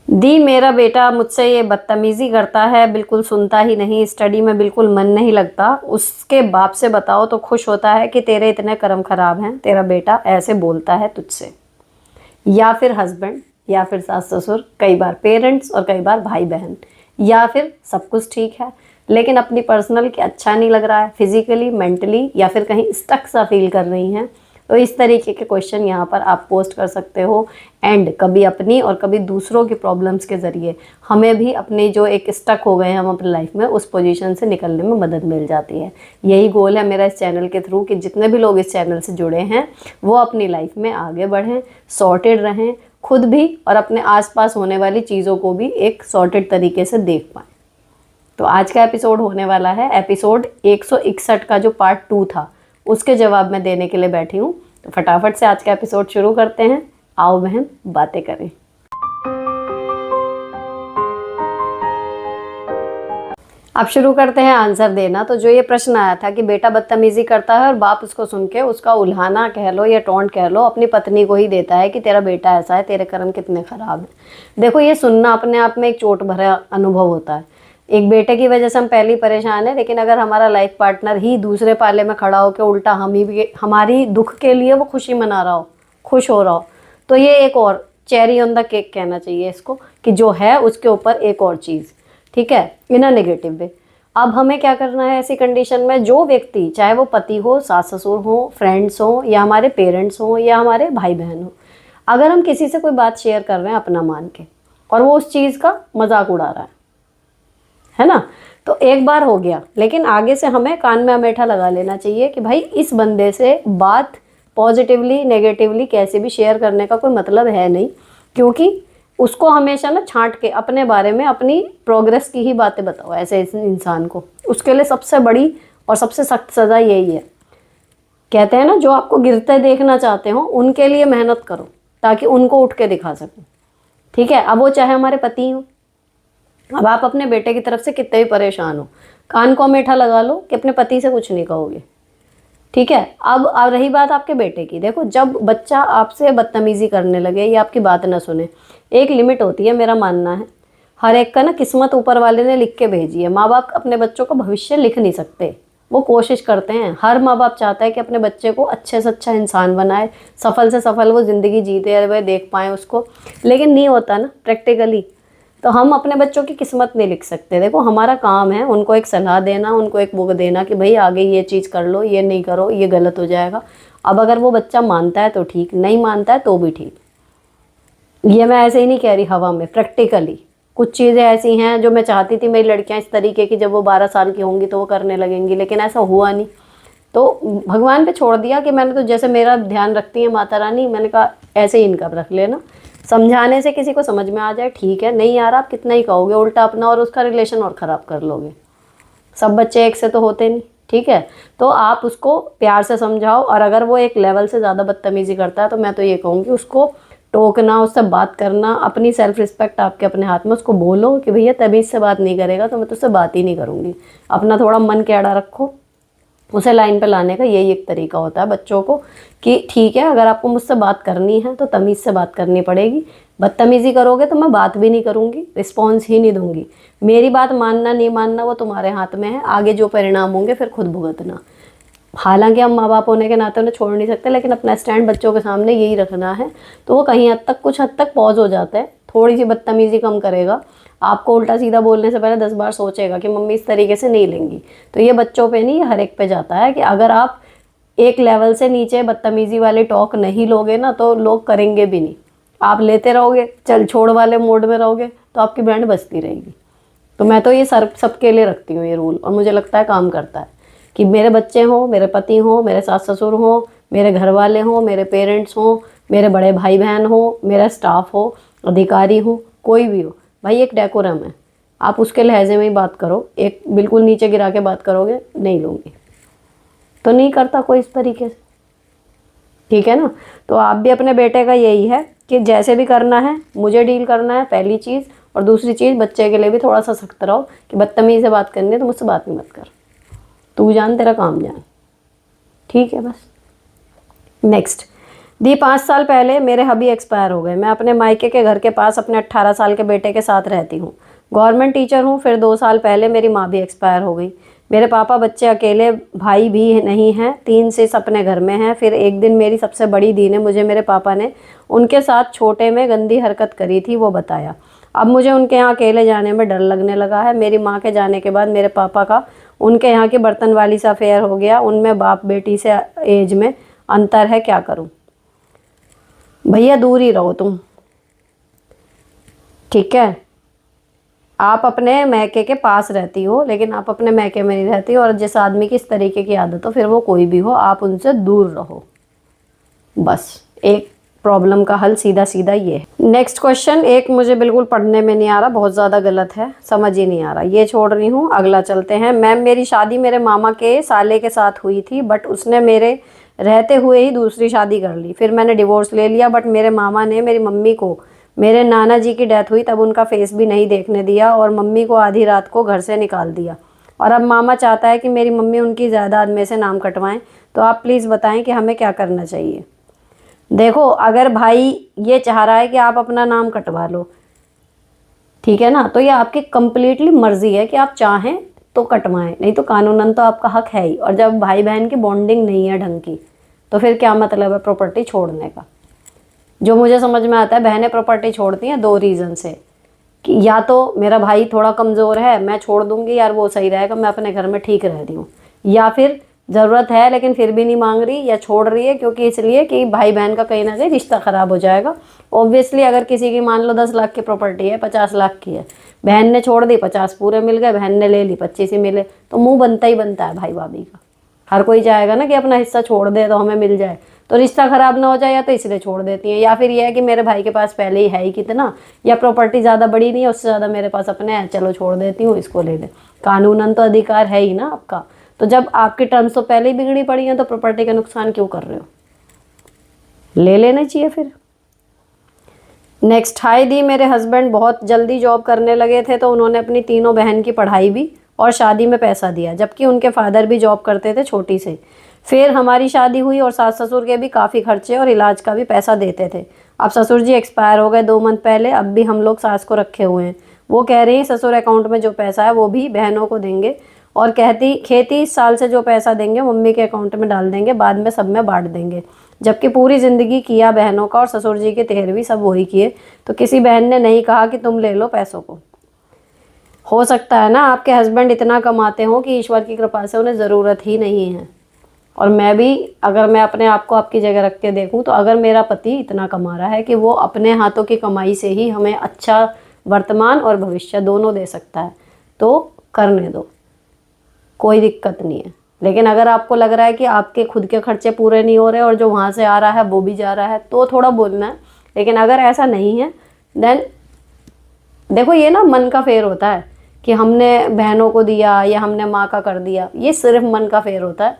दी मेरा बेटा मुझसे ये बदतमीज़ी करता है, बिल्कुल सुनता ही नहीं, स्टडी में बिल्कुल मन नहीं लगता। उसके बाप से बताओ तो खुश होता है कि तेरे इतने कर्म खराब हैं, तेरा बेटा ऐसे बोलता है तुझसे। या फिर हस्बैंड, या फिर सास ससुर, कई बार पेरेंट्स और कई बार भाई बहन, या फिर सब कुछ ठीक है लेकिन अपनी पर्सनल के अच्छा नहीं लग रहा है, फिजिकली, मेंटली, या फिर कहीं स्टक सा फील कर रही हैं। तो इस तरीके के क्वेश्चन यहाँ पर आप पोस्ट कर सकते हो। एंड कभी अपनी और कभी दूसरों की प्रॉब्लम्स के ज़रिए हमें भी अपनी जो एक स्टक हो गए हैं हम अपनी लाइफ में, उस पोजीशन से निकलने में मदद मिल जाती है। यही गोल है मेरा इस चैनल के थ्रू कि जितने भी लोग इस चैनल से जुड़े हैं वो अपनी लाइफ में आगे बढ़ें, सॉर्टेड रहें, खुद भी और अपने आसपास होने वाली चीज़ों को भी एक सॉर्टेड तरीके से देख पाएँ। तो आज का एपिसोड होने वाला है एपिसोड 161 का जो पार्ट 2 था उसके जवाब मैं देने के लिए बैठी हूँ। तो फटाफट से आज का एपिसोड शुरू करते हैं। आओ बहन बातें करें। अब शुरू करते हैं आंसर देना। तो जो ये प्रश्न आया था कि बेटा बदतमीजी करता है और बाप उसको सुन के उसका उल्हाना कह लो या टोंट कह लो अपनी पत्नी को ही देता है कि तेरा बेटा ऐसा है, तेरे कर्म कितने खराब हैं। देखो, ये सुनना अपने आप में एक चोट भरा अनुभव होता है। एक बेटे की वजह से हम पहले ही परेशान हैं, लेकिन अगर हमारा लाइफ पार्टनर ही दूसरे पाले में खड़ा होकर उल्टा हम ही हमारी दुख के लिए वो खुशी मना रहा हो, खुश हो रहा हो, तो ये एक और चेरी ऑन द केक कहना चाहिए इसको, कि जो है उसके ऊपर एक और चीज़, ठीक है, इन अ नेगेटिव वे। अब हमें क्या करना है ऐसी कंडीशन में? जो व्यक्ति, चाहे वो पति हो, सास ससुर हो, फ्रेंड्स हो, या हमारे पेरेंट्स हो, या हमारे भाई बहन हो, अगर हम किसी से कोई बात शेयर कर रहे हैं अपना मान के और वो उस चीज़ का मजाक उड़ा रहा है ना, तो एक बार हो गया, लेकिन आगे से हमें कान में अमेठा लगा लेना चाहिए कि भाई इस बंदे से बात पॉजिटिवली नेगेटिवली कैसे भी शेयर करने का कोई मतलब है नहीं, क्योंकि उसको हमेशा ना छांट के अपने बारे में, अपनी प्रोग्रेस की ही बातें बताओ ऐसे इंसान को। उसके लिए सबसे बड़ी और सबसे सख्त सज़ा यही है। कहते हैं ना, जो आपको गिरते देखना चाहते हो उनके लिए मेहनत करो ताकि उनको उठ के दिखा सको, ठीक है। अब वो चाहे हमारे पति हो, अब आप अपने बेटे की तरफ से कितने भी परेशान हो, कान को अमेठा लगा लो कि अपने पति से कुछ नहीं कहोगे, ठीक है। अब रही बात आपके बेटे की, देखो जब बच्चा आपसे बदतमीजी करने लगे या आपकी बात ना सुने, एक लिमिट होती है, मेरा मानना है। हर एक का ना किस्मत ऊपर वाले ने लिख के भेजी है। माँ बाप अपने बच्चों का भविष्य लिख नहीं सकते, वो कोशिश करते हैं। हर माँ बाप चाहता है कि अपने बच्चे को अच्छे से अच्छा इंसान बनाए, सफल से सफल वो ज़िंदगी जीते हुए देख पाएँ उसको, लेकिन नहीं होता ना प्रैक्टिकली। तो हम अपने बच्चों की किस्मत नहीं लिख सकते। देखो, हमारा काम है उनको एक सलाह देना, उनको एक बुक देना कि भाई आगे ये चीज़ कर लो, ये नहीं करो, ये गलत हो जाएगा। अब अगर वो बच्चा मानता है तो ठीक, नहीं मानता है तो भी ठीक। ये मैं ऐसे ही नहीं कह रही हवा में, प्रैक्टिकली कुछ चीज़ें ऐसी हैं जो मैं चाहती थी मेरी लड़कियां इस तरीके की जब वो 12 साल की होंगी तो वो करने लगेंगी, लेकिन ऐसा हुआ नहीं। तो भगवान पे छोड़ दिया कि मैंने तो, जैसे मेरा ध्यान रखती है माता रानी, मैंने कहा ऐसे ही इनका रख लेना। समझाने से किसी को समझ में आ जाए ठीक है, नहीं आ रहा आप कितना ही कहोगे, उल्टा अपना और उसका रिलेशन और ख़राब कर लोगे। सब बच्चे एक से तो होते नहीं, ठीक है। तो आप उसको प्यार से समझाओ, और अगर वो एक लेवल से ज़्यादा बदतमीज़ी करता है तो मैं तो ये कहूँगी उसको टोकना, उससे बात करना, अपनी सेल्फ रिस्पेक्ट आपके अपने हाथ में। उसको बोलो कि भैया तमीज़ से बात नहीं करेगा तो मैं तुझसे बात ही नहीं करूँगी। अपना थोड़ा मन टेढ़ा रखो, उसे लाइन पे लाने का यही एक तरीका होता है बच्चों को, कि ठीक है अगर आपको मुझसे बात करनी है तो तमीज़ से बात करनी पड़ेगी। बदतमीज़ी करोगे तो मैं बात भी नहीं करूँगी, रिस्पॉन्स ही नहीं दूँगी। मेरी बात मानना नहीं मानना वो तुम्हारे हाथ में है, आगे जो परिणाम होंगे फिर खुद भुगतना। हालांकि हम माँ बाप होने के नाते उन्हें छोड़ नहीं सकते, लेकिन अपना स्टैंड बच्चों के सामने यही रखना है। तो वो कहीं हद तक, कुछ हद तक पॉज हो जाता है, थोड़ी सी बदतमीज़ी कम करेगा, आपको उल्टा सीधा बोलने से पहले 10 बार सोचेगा कि मम्मी इस तरीके से नहीं लेंगी। तो ये बच्चों पे नहीं, ये हर एक पे जाता है कि अगर आप एक लेवल से नीचे बदतमीज़ी वाले टॉक नहीं लोगे ना तो लोग करेंगे भी नहीं। आप लेते रहोगे, चल छोड़ वाले मोड में रहोगे, तो आपकी बैंड बजती रहेगी। तो मैं तो ये सबके लिए रखती हूँ ये रूल, और मुझे लगता है काम करता है। कि मेरे बच्चे हों, मेरे पति हों, मेरे सास ससुर हों, मेरे घर वाले हों, मेरे पेरेंट्स हों, मेरे बड़े भाई बहन हो, मेरा स्टाफ हो, अधिकारी हो, कोई भी हो, भाई एक डेकोरम है। आप उसके लहजे में ही बात करो, एक बिल्कुल नीचे गिरा के बात करोगे नहीं लूँगी, तो नहीं करता कोई इस तरीके से, ठीक है ना। तो आप भी अपने बेटे का यही है कि जैसे भी करना है मुझे डील करना है, पहली चीज़। और दूसरी चीज़, बच्चे के लिए भी थोड़ा सा सख्त रहो कि बदतमीज़ी से बात करनी है तो मुझसे बात ही मत कर, तू जान तेरा काम जान, ठीक है। बस नेक्स्ट, दी 5 साल पहले मेरे हबी एक्सपायर हो गए। मैं अपने मायके के घर के पास अपने 18 साल के बेटे के साथ रहती हूँ। गवर्नमेंट टीचर हूँ। फिर 2 साल पहले मेरी माँ भी एक्सपायर हो गई। मेरे पापा, बच्चे अकेले, भाई भी नहीं हैं। 3 सिस अपने घर में हैं। फिर एक दिन मेरी सबसे बड़ी दी ने मुझे मेरे पापा ने उनके साथ छोटे में गंदी हरकत करी थी वो बताया। अब मुझे उनके यहाँ अकेले जाने में डर लगने लगा है। मेरी माँ के जाने के बाद मेरे पापा का उनके यहाँ की बर्तन वाली से अफेयर हो गया। उनमें बाप बेटी से एज में अंतर है, क्या करूँ? भैया दूर ही रहो तुम, ठीक है? आप अपने मैके के पास रहती हो, लेकिन आप अपने मैके में नहीं रहती हो। और जिस आदमी की इस तरीके की आदत हो, फिर वो कोई भी हो, आप उनसे दूर रहो। बस एक प्रॉब्लम का हल सीधा सीधा ये है। नेक्स्ट क्वेश्चन, एक मुझे बिल्कुल पढ़ने में नहीं आ रहा, बहुत ज़्यादा गलत है, समझ ही नहीं आ रहा, ये छोड़ रही हूँ। अगला चलते हैं। मैम, मेरी शादी मेरे मामा के साले के साथ हुई थी, बट उसने मेरे रहते हुए ही दूसरी शादी कर ली। फिर मैंने डिवोर्स ले लिया, बट मेरे मामा ने मेरी मम्मी को, मेरे नाना जी की डेथ हुई तब उनका फेस भी नहीं देखने दिया और मम्मी को आधी रात को घर से निकाल दिया। और अब मामा चाहता है कि मेरी मम्मी उनकी जायदाद में से नाम कटवाएं। तो आप प्लीज़ बताएं कि हमें क्या करना चाहिए। देखो, अगर भाई ये चाह रहा है कि आप अपना नाम कटवा लो, ठीक है ना, तो ये आपकी कंप्लीटली मर्जी है कि आप चाहें तो कटवाएं, नहीं तो कानूनन तो आपका हक है ही। और जब भाई बहन की बॉन्डिंग नहीं है ढंग की, तो फिर क्या मतलब है प्रॉपर्टी छोड़ने का? जो मुझे समझ में आता है, बहनें प्रॉपर्टी छोड़ती हैं 2 रीज़न से, कि या तो मेरा भाई थोड़ा कमज़ोर है, मैं छोड़ दूंगी यार, वो सही रहेगा, मैं अपने घर में ठीक रह रही हूँ। या फिर ज़रूरत है लेकिन फिर भी नहीं मांग रही या छोड़ रही है, क्योंकि इसलिए कि भाई बहन का कहीं ना कहीं रिश्ता ख़राब हो जाएगा। ऑब्वियसली अगर किसी की मान लो 10 लाख की प्रॉपर्टी है, 50 लाख की है, बहन ने छोड़ दी, 50 पूरे मिल गए, बहन ने ले ली 25 ही मिले, तो मुँह बनता ही बनता है भाई भाभी का। हर कोई चाहेगा ना कि अपना हिस्सा छोड़ दे तो हमें मिल जाए, तो रिश्ता खराब ना हो जाए, या तो इसलिए छोड़ देती हैं। या फिर ये है कि मेरे भाई के पास पहले ही है ही कितना, या प्रॉपर्टी ज़्यादा बड़ी नहीं है, उससे ज़्यादा मेरे पास अपने हैं, चलो छोड़ देती हूँ, इसको ले ले। कानूनन तो अधिकार है ही ना आपका। तो जब आपकी टर्म्स तो पहले ही बिगड़ी पड़ी हैं, तो प्रॉपर्टी का नुकसान क्यों कर रहे हो? ले लेना चाहिए फिर। नेक्स्ट, हाय दी, मेरे हस्बैंड बहुत जल्दी जॉब करने लगे थे, तो उन्होंने अपनी तीनों बहन की पढ़ाई भी और शादी में पैसा दिया, जबकि उनके फादर भी जॉब करते थे छोटी से। फिर हमारी शादी हुई और सास ससुर के भी काफ़ी खर्चे और इलाज का भी पैसा देते थे। अब ससुर जी एक्सपायर हो गए 2 मंथ पहले, अब भी हम लोग सास को रखे हुए हैं। वो कह रही हैं ससुर अकाउंट में जो पैसा है वो भी बहनों को देंगे, और कहती खेती इस साल से जो पैसा देंगे मम्मी के अकाउंट में डाल देंगे, बाद में सब में बांट देंगे। जबकि पूरी ज़िंदगी किया बहनों का, और ससुर जी की 13वीं सब वही किए, तो किसी बहन ने नहीं कहा कि तुम ले लो पैसों को। हो सकता है ना आपके हस्बैंड इतना कमाते हो कि ईश्वर की कृपा से उन्हें ज़रूरत ही नहीं है। और मैं भी, अगर मैं अपने आप को आपकी जगह रख के देखूँ, तो अगर मेरा पति इतना कमा रहा है कि वो अपने हाथों की कमाई से ही हमें अच्छा वर्तमान और भविष्य दोनों दे सकता है, तो करने दो, कोई दिक्कत नहीं है। लेकिन अगर आपको लग रहा है कि आपके खुद के खर्चे पूरे नहीं हो रहे और जो वहाँ से आ रहा है वो भी जा रहा है, तो थोड़ा बोलना है। लेकिन अगर ऐसा नहीं है, देन देखो, ये ना मन का फेर होता है कि हमने बहनों को दिया या हमने माँ का कर दिया, ये सिर्फ मन का फेर होता है।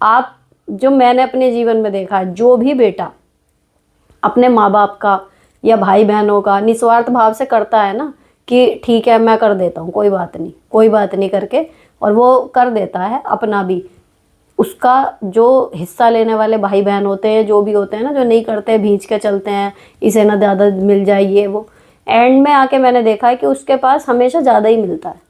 आप, जो मैंने अपने जीवन में देखा है, जो भी बेटा अपने माँ बाप का या भाई बहनों का निस्वार्थ भाव से करता है ना, कि ठीक है मैं कर देता हूँ, कोई बात नहीं, कोई बात नहीं करके, और वो कर देता है अपना भी, उसका जो हिस्सा लेने वाले भाई बहन होते हैं, जो भी होते हैं ना, जो नहीं करते, भींच के चलते हैं, इसे ना ज़्यादा मिल जाए ये वो, एंड में आके मैंने देखा है कि उसके पास हमेशा ज़्यादा ही मिलता है।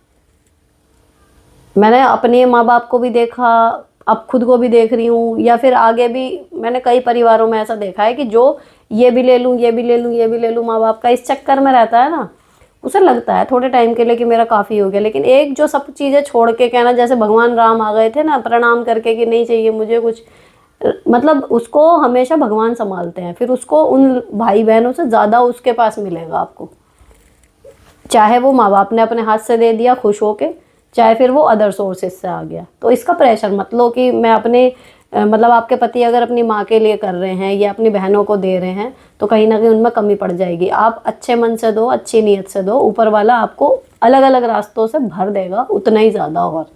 मैंने अपने माँ बाप को भी देखा, अब खुद को भी देख रही हूँ, या फिर आगे भी मैंने कई परिवारों में ऐसा देखा है कि जो ये भी ले लूँ, ये भी ले लूँ, ये भी ले लूँ, माँ बाप का इस चक्कर में रहता है ना, उसे लगता है थोड़े टाइम के लिए कि मेरा काफ़ी हो गया। लेकिन एक जो सब चीज़ें छोड़ के कहना, जैसे भगवान राम आ गए थे ना प्रणाम करके कि नहीं चाहिए मुझे कुछ, मतलब उसको हमेशा भगवान संभालते हैं, फिर उसको उन भाई बहनों से ज़्यादा उसके पास मिलेगा आपको, चाहे वो माँ बाप ने अपने हाथ से दे दिया खुश होके, चाहे फिर वो अदर सोर्सेज से आ गया। तो इसका प्रेशर मत लो कि मैं अपने मतलब आपके पति अगर अपनी माँ के लिए कर रहे हैं या अपनी बहनों को दे रहे हैं, तो कहीं ना कहीं उनमें कमी पड़ जाएगी। आप अच्छे मन से दो, अच्छी नीयत से दो, ऊपर वाला आपको अलग अलग रास्तों से भर देगा उतना ही ज़्यादा। और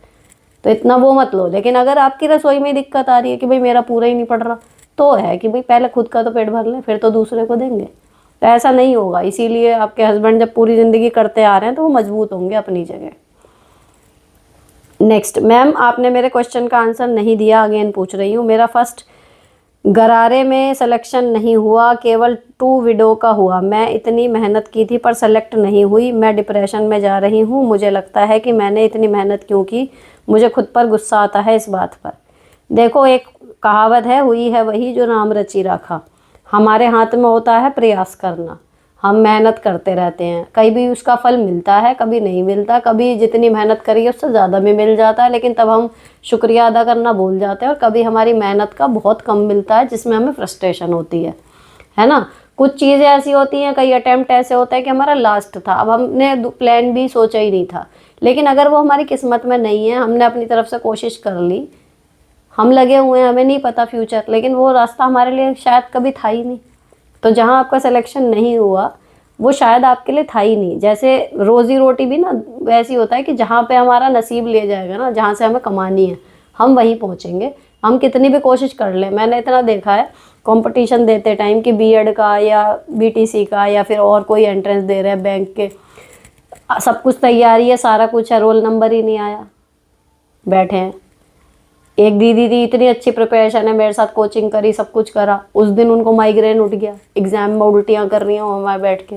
तो इतना वो मत लो। लेकिन अगर आपकी रसोई में दिक्कत आ रही है कि भाई मेरा पूरा ही नहीं पड़ रहा, तो है कि भाई पहले खुद का तो पेट भर लें, फिर तो दूसरे को देंगे। तो ऐसा नहीं होगा। इसीलिए आपके हस्बैंड जब पूरी ज़िंदगी करते आ रहे हैं तो वो मजबूत होंगे अपनी जगह। नेक्स्ट, मैम आपने मेरे क्वेश्चन का आंसर नहीं दिया, अगेन पूछ रही हूँ। मेरा फर्स्ट गरारे में सिलेक्शन नहीं हुआ, केवल टू विडो का हुआ। मैं इतनी मेहनत की थी पर सेलेक्ट नहीं हुई। मैं डिप्रेशन में जा रही हूँ। मुझे लगता है कि मैंने इतनी मेहनत क्यों की। मुझे खुद पर गुस्सा आता है इस बात पर। देखो, एक कहावत है, हुई है वही जो नाम रची रखा। हमारे हाथ में होता है प्रयास करना। हम मेहनत करते रहते हैं, कभी उसका फल मिलता है, कभी नहीं मिलता, कभी जितनी मेहनत करी उससे ज़्यादा भी मिल जाता है, लेकिन तब हम शुक्रिया अदा करना भूल जाते हैं। और कभी हमारी मेहनत का बहुत कम मिलता है, जिसमें हमें फ्रस्ट्रेशन होती है ना। कुछ चीज़ें ऐसी होती हैं, कई अटैम्प्ट ऐसे होते हैं कि हमारा लास्ट था, अब हमने प्लान भी सोचा ही नहीं था, लेकिन अगर वो हमारी किस्मत में नहीं है, हमने अपनी तरफ से कोशिश कर ली, हम लगे हुए हैं, हमें नहीं पता फ्यूचर, लेकिन वो रास्ता हमारे लिए शायद कभी था ही नहीं। तो जहाँ आपका सिलेक्शन नहीं हुआ वो शायद आपके लिए था ही नहीं। जैसे रोजी रोटी भी ना वैसे ही होता है कि जहाँ पे हमारा नसीब ले जाएगा ना, जहाँ से हमें कमानी है, हम वहीं पहुँचेंगे। हम कितनी भी कोशिश कर लें। मैंने इतना देखा है कंपटीशन देते टाइम कि बीएड का या बीटीसी का या फिर और कोई एंट्रेंस दे रहे हैं बैंक के, सब कुछ तैयारी है, सारा कुछ है, रोल नंबर ही नहीं आया, बैठे हैं। एक दीदी थी, इतनी अच्छी प्रिपरेशन है, मेरे साथ कोचिंग करी, सब कुछ करा, उस दिन उनको माइग्रेन उठ गया, एग्जाम में उल्टियाँ कर रही हूँ मैं बैठ के,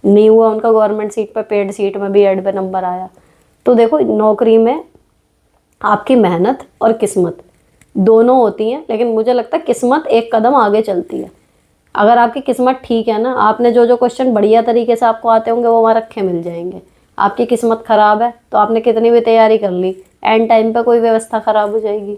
नहीं हुआ उनका गवर्नमेंट सीट पे, पेड सीट में बीएड पे नंबर आया। तो देखो, नौकरी में आपकी मेहनत और किस्मत दोनों होती हैं, लेकिन मुझे लगता है किस्मत एक कदम आगे चलती है। अगर आपकी किस्मत ठीक है ना, आपने जो जो क्वेश्चन बढ़िया तरीके से आपको आते होंगे वो वहाँ रखे मिल जाएंगे। आपकी किस्मत ख़राब है तो आपने कितनी भी तैयारी कर ली, एंड टाइम पे कोई व्यवस्था ख़राब हो जाएगी।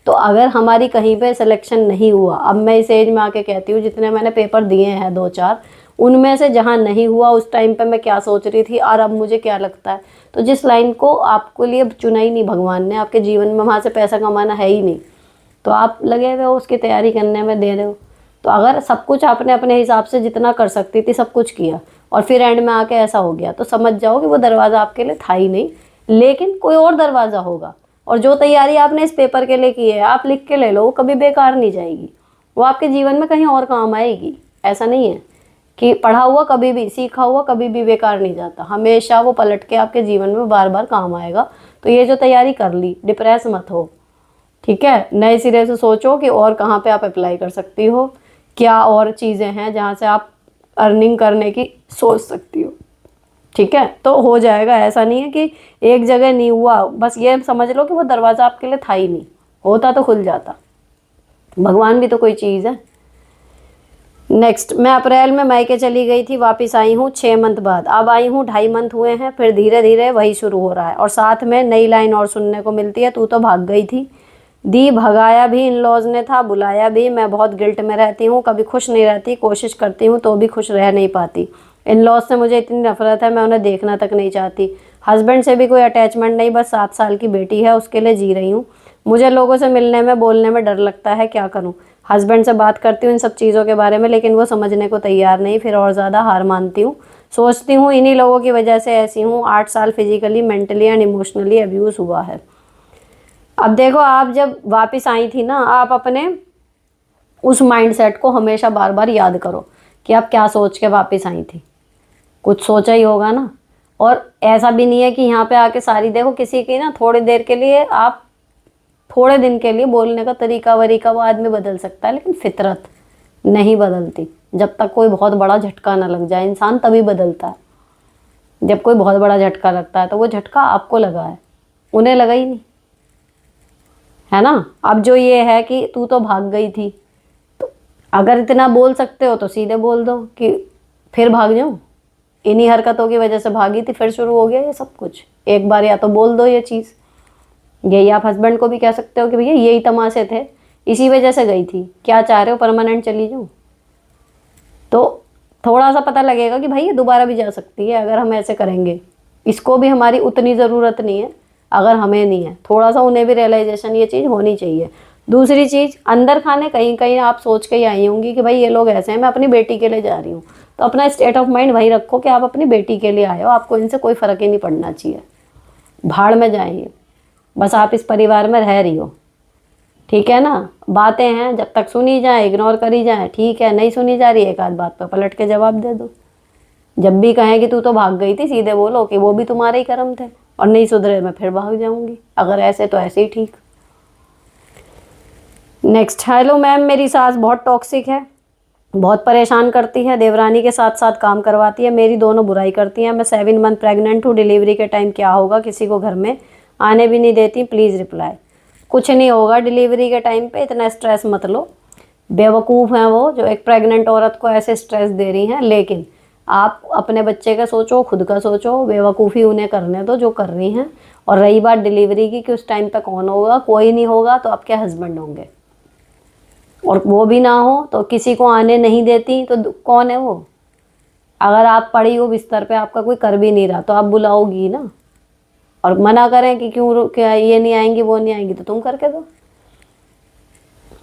तो अगर हमारी कहीं पे सिलेक्शन नहीं हुआ, अब मैं इस एज में आके कहती हूँ, जितने मैंने पेपर दिए हैं 2-4, उनमें से जहाँ नहीं हुआ उस टाइम पे मैं क्या सोच रही थी और अब मुझे क्या लगता है, तो जिस लाइन को आपको लिए चुना ही नहीं भगवान ने आपके जीवन में, वहाँ से पैसा कमाना है ही नहीं, तो आप लगे हुए हो उसकी तैयारी करने में, दे रहे हो। तो अगर सब कुछ आपने अपने हिसाब से जितना कर सकती थी सब कुछ किया और फिर एंड में आके ऐसा हो गया, तो समझ जाओ कि वो दरवाज़ा आपके लिए था ही नहीं, लेकिन कोई और दरवाज़ा होगा। और जो तैयारी आपने इस पेपर के लिए की है, आप लिख के ले लो, वो कभी बेकार नहीं जाएगी, वो आपके जीवन में कहीं और काम आएगी। ऐसा नहीं है कि पढ़ा हुआ कभी भी, सीखा हुआ कभी भी बेकार नहीं जाता, हमेशा वो पलट के आपके जीवन में बार बार काम आएगा। तो ये जो तैयारी कर ली, डिप्रेस मत हो, ठीक है। नए सिरे से सोचो कि और कहाँ पे आप अप्लाई कर सकती हो, क्या और चीज़ें हैं जहाँ से आप अर्निंग करने की सोच सकती हो, ठीक है। तो हो जाएगा, ऐसा नहीं है कि एक जगह नहीं हुआ, बस ये समझ लो कि वो दरवाज़ा आपके लिए था ही नहीं, होता तो खुल जाता। भगवान भी तो कोई चीज़ है। नेक्स्ट, मैं अप्रैल में मायके चली गई थी, वापस आई हूँ 6 मंथ बाद। अब आई हूँ 2.5 मंथ हुए हैं, फिर धीरे धीरे वही शुरू हो रहा है और साथ में नई लाइन और सुनने को मिलती है, तू तो भाग गई थी। दी, भगाया भी इन लॉज ने था, बुलाया भी। मैं बहुत गिल्ट में रहती हूँ, कभी खुश नहीं रहती, कोशिश करती हूँ तो भी खुश रह नहीं पाती। इन लॉज से मुझे इतनी नफरत है, मैं उन्हें देखना तक नहीं चाहती। हस्बैंड से भी कोई अटैचमेंट नहीं, बस 7 साल की बेटी है, उसके लिए जी रही हूँ। मुझे लोगों से मिलने में, बोलने में डर लगता है, क्या करूँ। हस्बैंड से बात करती हूँ इन सब चीज़ों के बारे में, लेकिन वो समझने को तैयार नहीं, फिर और ज़्यादा हार मानती हूँ। सोचती हूँ इन्हीं लोगों की वजह से ऐसी हूँ। 8 साल physically, mentally and emotionally abuse हुआ है। अब देखो, आप जब वापस आई थी ना, आप अपने उस माइंडसेट को हमेशा बार बार याद करो कि आप क्या सोच के वापस आई थी। कुछ सोचा ही होगा ना। और ऐसा भी नहीं है कि यहाँ पे आके सारी, देखो किसी की ना थोड़ी देर के लिए, आप थोड़े दिन के लिए बोलने का तरीका वरीका वो आदमी बदल सकता है, लेकिन फितरत नहीं बदलती। जब तक कोई बहुत बड़ा झटका ना लग जाए, इंसान तभी बदलता है। जब कोई बहुत बड़ा झटका लगता है तो वो झटका आपको लगा है, उन्हें लगा ही नहीं, है ना। अब जो ये है कि तू तो भाग गई थी, तो अगर इतना बोल सकते हो तो सीधे बोल दो कि फिर भाग जाऊं, इन्हीं हरकतों की वजह से भागी थी, फिर शुरू हो गया ये सब कुछ। एक बार या तो बोल दो ये चीज़। यही आप हस्बैंड को भी कह सकते हो कि भैया यही तमाशे थे, इसी वजह से गई थी, क्या चाह रहे हो परमानेंट चली जाऊं। तो थोड़ा सा पता लगेगा कि भाई ये दोबारा भी जा सकती है अगर हम ऐसे करेंगे। इसको भी हमारी उतनी ज़रूरत नहीं है अगर हमें नहीं है, थोड़ा सा उन्हें भी रियलाइजेशन ये चीज़ होनी चाहिए। दूसरी चीज़, अंदर खाने कहीं कहीं आप सोच के ही आई होंगी कि भाई ये लोग ऐसे हैं, मैं अपनी बेटी के लिए जा रही हूँ, तो अपना स्टेट ऑफ माइंड वही रखो कि आप अपनी बेटी के लिए आए हो, आपको इनसे कोई फ़र्क ही नहीं पड़ना चाहिए, भाड़ में जाएंगे, बस आप इस परिवार में रह रही हो, ठीक है ना। बातें हैं, जब तक सुनी जाए इग्नोर करी जाए, ठीक है। नहीं सुनी जा रही एक आध बात पर पलट के जवाब दे दो। जब भी कहें कि तू तो भाग गई थी, सीधे बोलो कि वो भी तुम्हारे ही कर्म थे और नहीं सुधरे मैं फिर भाग जाऊंगी, अगर ऐसे तो ऐसे ही ठीक। नेक्स्ट, हेलो मैम, मेरी सास बहुत टॉक्सिक है, बहुत परेशान करती है, देवरानी के साथ साथ काम करवाती है, मेरी दोनों बुराई करती हैं। मैं 7 मंथ प्रेग्नेंट हूँ, डिलीवरी के टाइम क्या होगा, किसी को घर में आने भी नहीं देती, प्लीज़ रिप्लाई। कुछ नहीं होगा डिलीवरी के टाइम पे, इतना स्ट्रेस मत लो। बेवकूफ़ हैं वो जो एक प्रेग्नेंट औरत को ऐसे स्ट्रेस दे रही हैं। लेकिन आप अपने बच्चे का सोचो, खुद का सोचो, बेवकूफ़ी उन्हें करने दो जो कर रही हैं। और रही बात डिलीवरी की कि उस टाइम पे कौन होगा, कोई नहीं होगा तो आपके हस्बैंड होंगे, और वो भी ना हो तो किसी को आने नहीं देती तो कौन है वो। अगर आप पड़ी हो बिस्तर पे, आपका कोई कर भी नहीं रहा, तो आप बुलाओगी ना। और मना करें कि क्यों, क्या ये नहीं आएंगी वो नहीं आएंगी, तो तुम करके दो,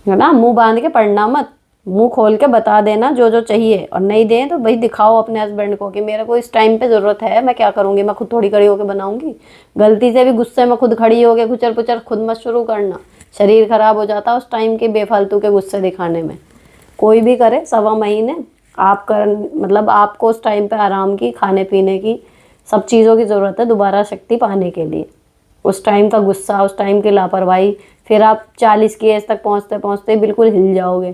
है ना। मुंह बांध के पढ़ना मत, मुंह खोल के बता देना जो जो चाहिए। और नहीं दें तो भाई दिखाओ अपने हस्बैंड को कि मेरे को इस टाइम पे ज़रूरत है, मैं क्या करूँगी, मैं खुद थोड़ी खड़ी होकर बनाऊँगी। गलती से भी गुस्से में खुद खड़ी होकर खुचर पुचर खुद मत शुरू करना, शरीर खराब हो जाता है उस टाइम के बेफालतू के गुस्से दिखाने में। कोई भी करे 1.25 महीने आप कर, मतलब आपको उस टाइम पे आराम की, खाने पीने की, सब चीज़ों की ज़रूरत है दोबारा शक्ति पाने के लिए। उस टाइम का गुस्सा, उस टाइम की लापरवाही, फिर आप 40 की एज तक पहुँचते पहुँचते बिल्कुल हिल जाओगे,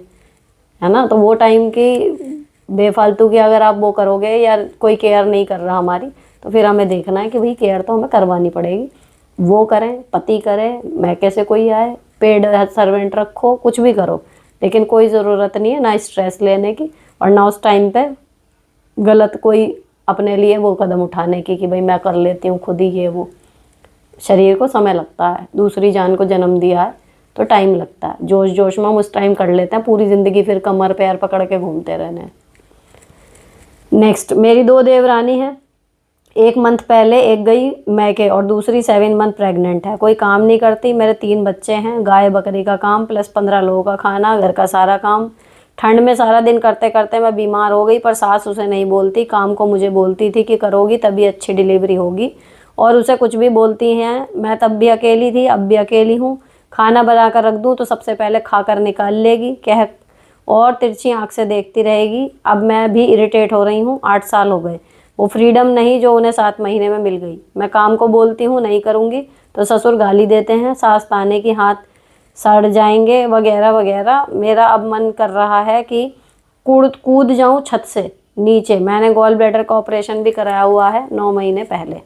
है ना। तो वो टाइम की बेफालतू की अगर आप वो करोगे या कोई केयर नहीं कर रहा हमारी, तो फिर हमें देखना है कि भाई केयर तो हमें करवानी पड़ेगी। वो करें, पति करे, मैं कैसे कोई आए, पेड सर्वेंट रखो, कुछ भी करो, लेकिन कोई ज़रूरत नहीं है ना स्ट्रेस लेने की, और ना उस टाइम पे गलत कोई अपने लिए वो कदम उठाने की कि भाई मैं कर लेती हूँ खुद ही ये वो। शरीर को समय लगता है, दूसरी जान को जन्म दिया है तो टाइम लगता है। जोश जोश में हम उस टाइम कर लेते हैं, पूरी ज़िंदगी फिर कमर पैर पकड़ के घूमते रहने। नेक्स्ट, मेरी 2 देवरानी हैं, 1 मंथ पहले एक गई मैके और दूसरी 7 मंथ प्रेग्नेंट है। कोई काम नहीं करती, मेरे 3 बच्चे हैं, गाय बकरी का काम प्लस 15 लोगों का खाना, घर का सारा काम। ठंड में सारा दिन करते करते मैं बीमार हो गई, पर सास उसे नहीं बोलती, काम को मुझे बोलती थी कि करोगी तभी अच्छी डिलीवरी होगी, और उसे कुछ भी बोलती हैं। मैं तब भी अकेली थी, अब भी अकेली हूँ। खाना बना कर रख दूँ तो सबसे पहले खा कर निकाल लेगी, कह और तिरछी आंख से देखती रहेगी। अब मैं भी इरिटेट हो रही हूँ, 8 साल हो गए। वो फ्रीडम नहीं जो उन्हें 7 महीने में मिल गई। मैं काम को बोलती हूँ नहीं करूँगी तो ससुर गाली देते हैं, सास ताने की हाथ सड़ जाएंगे वगैरह वगैरह। मेरा अब मन कर रहा है कि कूद कूद जाऊँ छत से नीचे। मैंने गॉल ब्लैडर का ऑपरेशन भी कराया हुआ है 9 महीने पहले।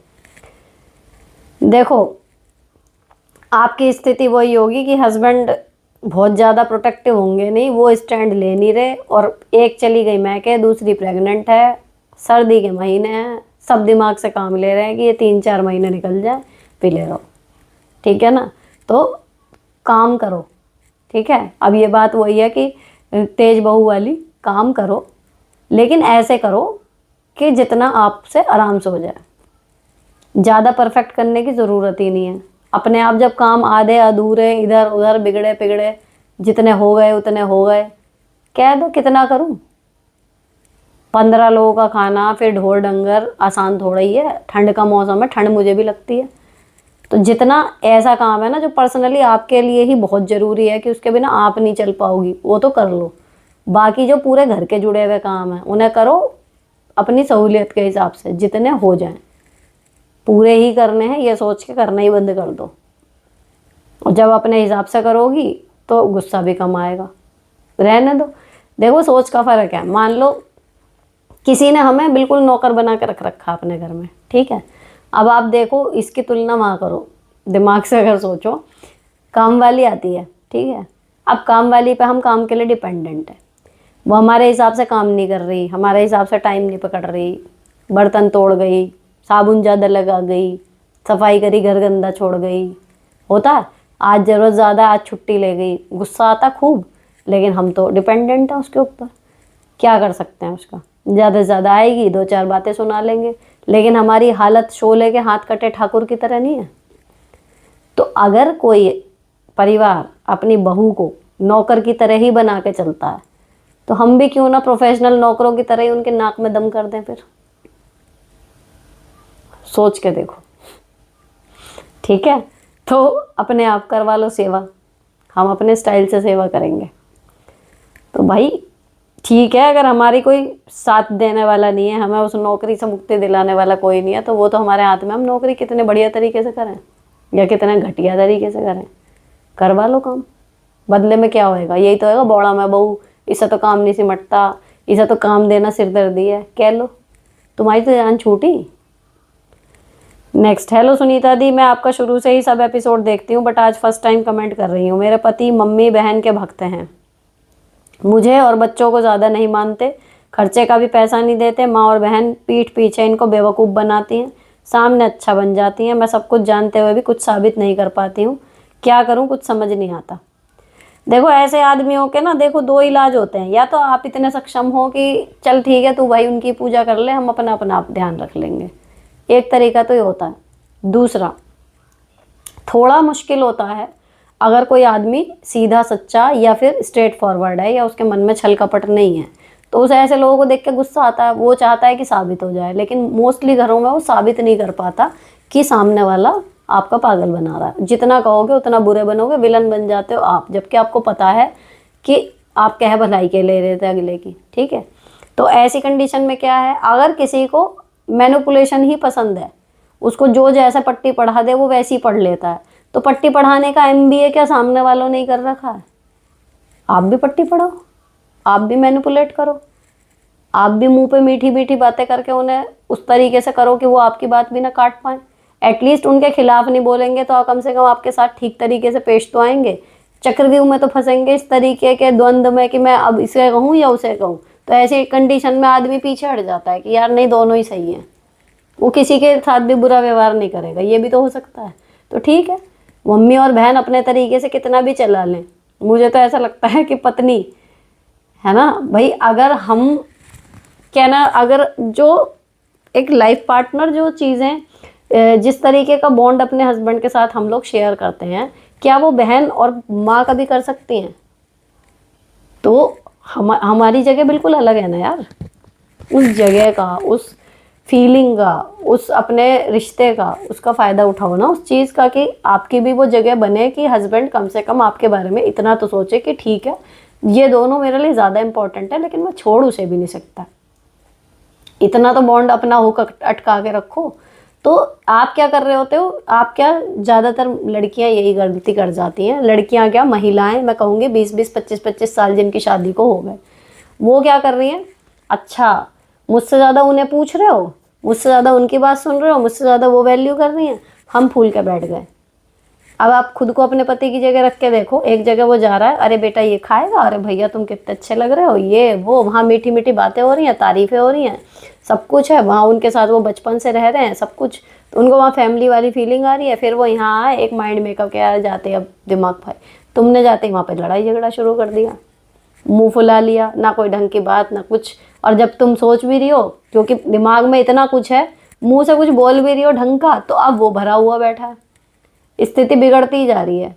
देखो, आपकी स्थिति वही होगी कि हस्बैंड बहुत ज़्यादा प्रोटेक्टिव होंगे नहीं, वो स्टैंड ले नहीं रहे, और एक चली गई मैके, दूसरी प्रेग्नेंट है, सर्दी के महीने हैं, सब दिमाग से काम ले रहे हैं कि ये 3-4 महीने निकल जाए, पी ले रहो, ठीक है ना। तो काम करो, ठीक है। अब ये बात वही है कि तेज बहू वाली, काम करो लेकिन ऐसे करो कि जितना आपसे आराम से हो जाए। ज़्यादा परफेक्ट करने की ज़रूरत ही नहीं है। अपने आप जब काम आधे अधूरे इधर उधर बिगड़े पिगड़े जितने हो गए उतने हो गए, कह दो कितना करूं। 15 लोगों का खाना, फिर ढोर डंगर, आसान थोड़ा ही है। ठंड का मौसम है, ठंड मुझे भी लगती है। तो जितना ऐसा काम है ना जो पर्सनली आपके लिए ही बहुत ज़रूरी है कि उसके बिना आप नहीं चल पाओगी, वो तो कर लो। बाकी जो पूरे घर के जुड़े हुए काम हैं उन्हें करो अपनी सहूलियत के हिसाब से, जितने हो जाएं। पूरे ही करने हैं ये सोच के करना ही बंद कर दो। और जब अपने हिसाब से करोगी तो गुस्सा भी कम आएगा, रहने दो। देखो, सोच का फ़र्क है। मान लो किसी ने हमें बिल्कुल नौकर बना के रख रखा अपने घर में, ठीक है। अब आप देखो, इसकी तुलना वहाँ करो, दिमाग से अगर सोचो। काम वाली आती है, ठीक है। अब काम वाली पे हम काम के लिए डिपेंडेंट है। वो हमारे हिसाब से काम नहीं कर रही, हमारे हिसाब से टाइम नहीं पकड़ रही, बर्तन तोड़ गई, साबुन ज़्यादा लगा गई, सफाई करी, घर गंदा छोड़ गई। होता है, आज ज़रूरत ज़्यादा, आज छुट्टी ले गई, गुस्सा आता खूब। लेकिन हम तो डिपेंडेंट हैं उसके ऊपर, क्या कर सकते हैं उसका। ज़्यादा से ज़्यादा आएगी, 2-4 बातें सुना लेंगे, लेकिन हमारी हालत शोले के हाथ कटे ठाकुर की तरह नहीं है। तो अगर कोई परिवार अपनी बहू को नौकर की तरह ही बना के चलता है, तो हम भी क्यों ना प्रोफेशनल नौकरों की तरह ही उनके नाक में दम कर दें। फिर सोच के देखो, ठीक है। तो अपने आप करवा लो सेवा, हम अपने स्टाइल से सेवा करेंगे। तो भाई ठीक है, अगर हमारी कोई साथ देने वाला नहीं है, हमें उस नौकरी से मुक्ति दिलाने वाला कोई नहीं है, तो वो तो हमारे हाथ में, हम नौकरी कितने बढ़िया तरीके से करें या कितने घटिया तरीके से करें, करवा लो काम। बदले में क्या होएगा? यही तो होएगा, बौड़ा मैं बहू, इसे तो काम नहीं सिमटता, इसे तो काम देना सिरदर्दी है। कह लो, तुम्हारी तो जान छूटी। नेक्स्ट, हेलो सुनीता दी, मैं आपका शुरू से ही सब एपिसोड देखती हूँ बट आज फर्स्ट टाइम कमेंट कर रही हूँ। मेरे पति मम्मी बहन के भक्त हैं, मुझे और बच्चों को ज़्यादा नहीं मानते, खर्चे का भी पैसा नहीं देते। माँ और बहन पीठ पीछे इनको बेवकूफ़ बनाती हैं, सामने अच्छा बन जाती हैं। मैं सब कुछ जानते हुए भी कुछ साबित नहीं कर पाती हूँ, क्या करूँ कुछ समझ नहीं आता। देखो ऐसे आदमियों के ना, देखो दो इलाज होते हैं, या तो आप इतने सक्षम हो कि चल ठीक है तू भाई उनकी पूजा कर ले, हम अपना अपना आप ध्यान रख लेंगे, एक तरीका तो ये होता है। दूसरा थोड़ा मुश्किल होता है, अगर कोई आदमी सीधा सच्चा या फिर स्ट्रेट फॉरवर्ड है या उसके मन में छल कपट नहीं है, तो उसे ऐसे लोगों को देख के गुस्सा आता है, वो चाहता है कि साबित हो जाए। लेकिन मोस्टली घरों में वो साबित नहीं कर पाता कि सामने वाला आपका पागल बना रहा है। जितना कहोगे उतना बुरे बनोगे, विलन बन जाते हो आप, जबकि आपको पता है कि आप कह भलाई के ले रहे थे अगले की। ठीक है, तो ऐसी कंडीशन में क्या है, अगर किसी को मैनिपुलेशन ही पसंद है, उसको जो जैसा पट्टी पढ़ा दे वो वैसी पढ़ लेता है, तो पट्टी पढ़ाने का MBA क्या सामने वालों ने ही कर रखा है? आप भी पट्टी पढ़ाओ, आप भी मैनिपुलेट करो, आप भी मुंह पे मीठी मीठी बातें करके उन्हें उस तरीके से करो कि वो आपकी बात भी ना काट पाए। एटलीस्ट उनके खिलाफ नहीं बोलेंगे तो कम से कम आपके साथ ठीक तरीके से पेश तो आएंगे। चक्रव्यूह में तो फंसेंगे इस तरीके के द्वंद्व में कि मैं अब इसे कहूँ या उसे कहूँ, तो ऐसी कंडीशन में आदमी पीछे हट जाता है कि यार नहीं, दोनों ही सही हैं, वो किसी के साथ भी बुरा व्यवहार नहीं करेगा, ये भी तो हो सकता है। तो ठीक है, मम्मी और बहन अपने तरीके से कितना भी चला लें, मुझे तो ऐसा लगता है कि पत्नी है ना भाई, अगर हम कहना, अगर जो एक लाइफ पार्टनर जो चीज़ें जिस तरीके का बॉन्ड अपने हस्बैंड के साथ हम लोग शेयर करते हैं, क्या वो बहन और माँ कभी कर सकती हैं? तो हमारी जगह बिल्कुल अलग है ना यार, उस जगह का, उस फीलिंग का, उस अपने रिश्ते का, उसका फ़ायदा उठाओ ना उस चीज़ का, कि आपकी भी वो जगह बने कि हस्बैंड कम से कम आपके बारे में इतना तो सोचे कि ठीक है ये दोनों मेरे लिए ज़्यादा इंपॉर्टेंट है, लेकिन मैं छोड़ उसे भी नहीं सकता। इतना तो बॉन्ड अपना हो अटका के रखो। तो आप क्या कर रहे होते हो, आप क्या, ज़्यादातर लड़कियां यही गलती कर जाती हैं, लड़कियां क्या, महिलाएं मैं कहूँगी 20-20, 25-25 साल जिनकी शादी को हो गए, वो क्या कर रही हैं, अच्छा मुझसे ज़्यादा उन्हें पूछ रहे हो, मुझसे ज़्यादा उनकी बात सुन रहे हो, मुझसे ज़्यादा वो वैल्यू कर रही हैं, हम फूल के बैठ गए। अब आप खुद को अपने पति की जगह रख के देखो, एक जगह वो जा रहा है, अरे बेटा ये खाएगा, अरे भैया तुम कितने अच्छे लग रहे हो, ये वो, वहाँ मीठी मीठी बातें हो रही हैं, तारीफ़ें हो रही हैं, सब कुछ है वहाँ, उनके साथ वो बचपन से रह रहे हैं, सब कुछ, तो उनको वहाँ फैमिली वाली फीलिंग आ रही है। फिर वो यहाँ आए, एक माइंड मेकअप के आ जाते हैं, अब दिमाग भाई, तुमने जाते ही वहाँ पर लड़ाई झगड़ा शुरू कर दिया, मुँह फुला लिया, ना कोई ढंग की बात ना कुछ। और जब तुम सोच भी रही हो, क्योंकि दिमाग में इतना कुछ है, मुँह से कुछ बोल भी रही हो ढंग का, तो अब वो भरा हुआ बैठा है, स्थिति बिगड़ती ही जा रही है।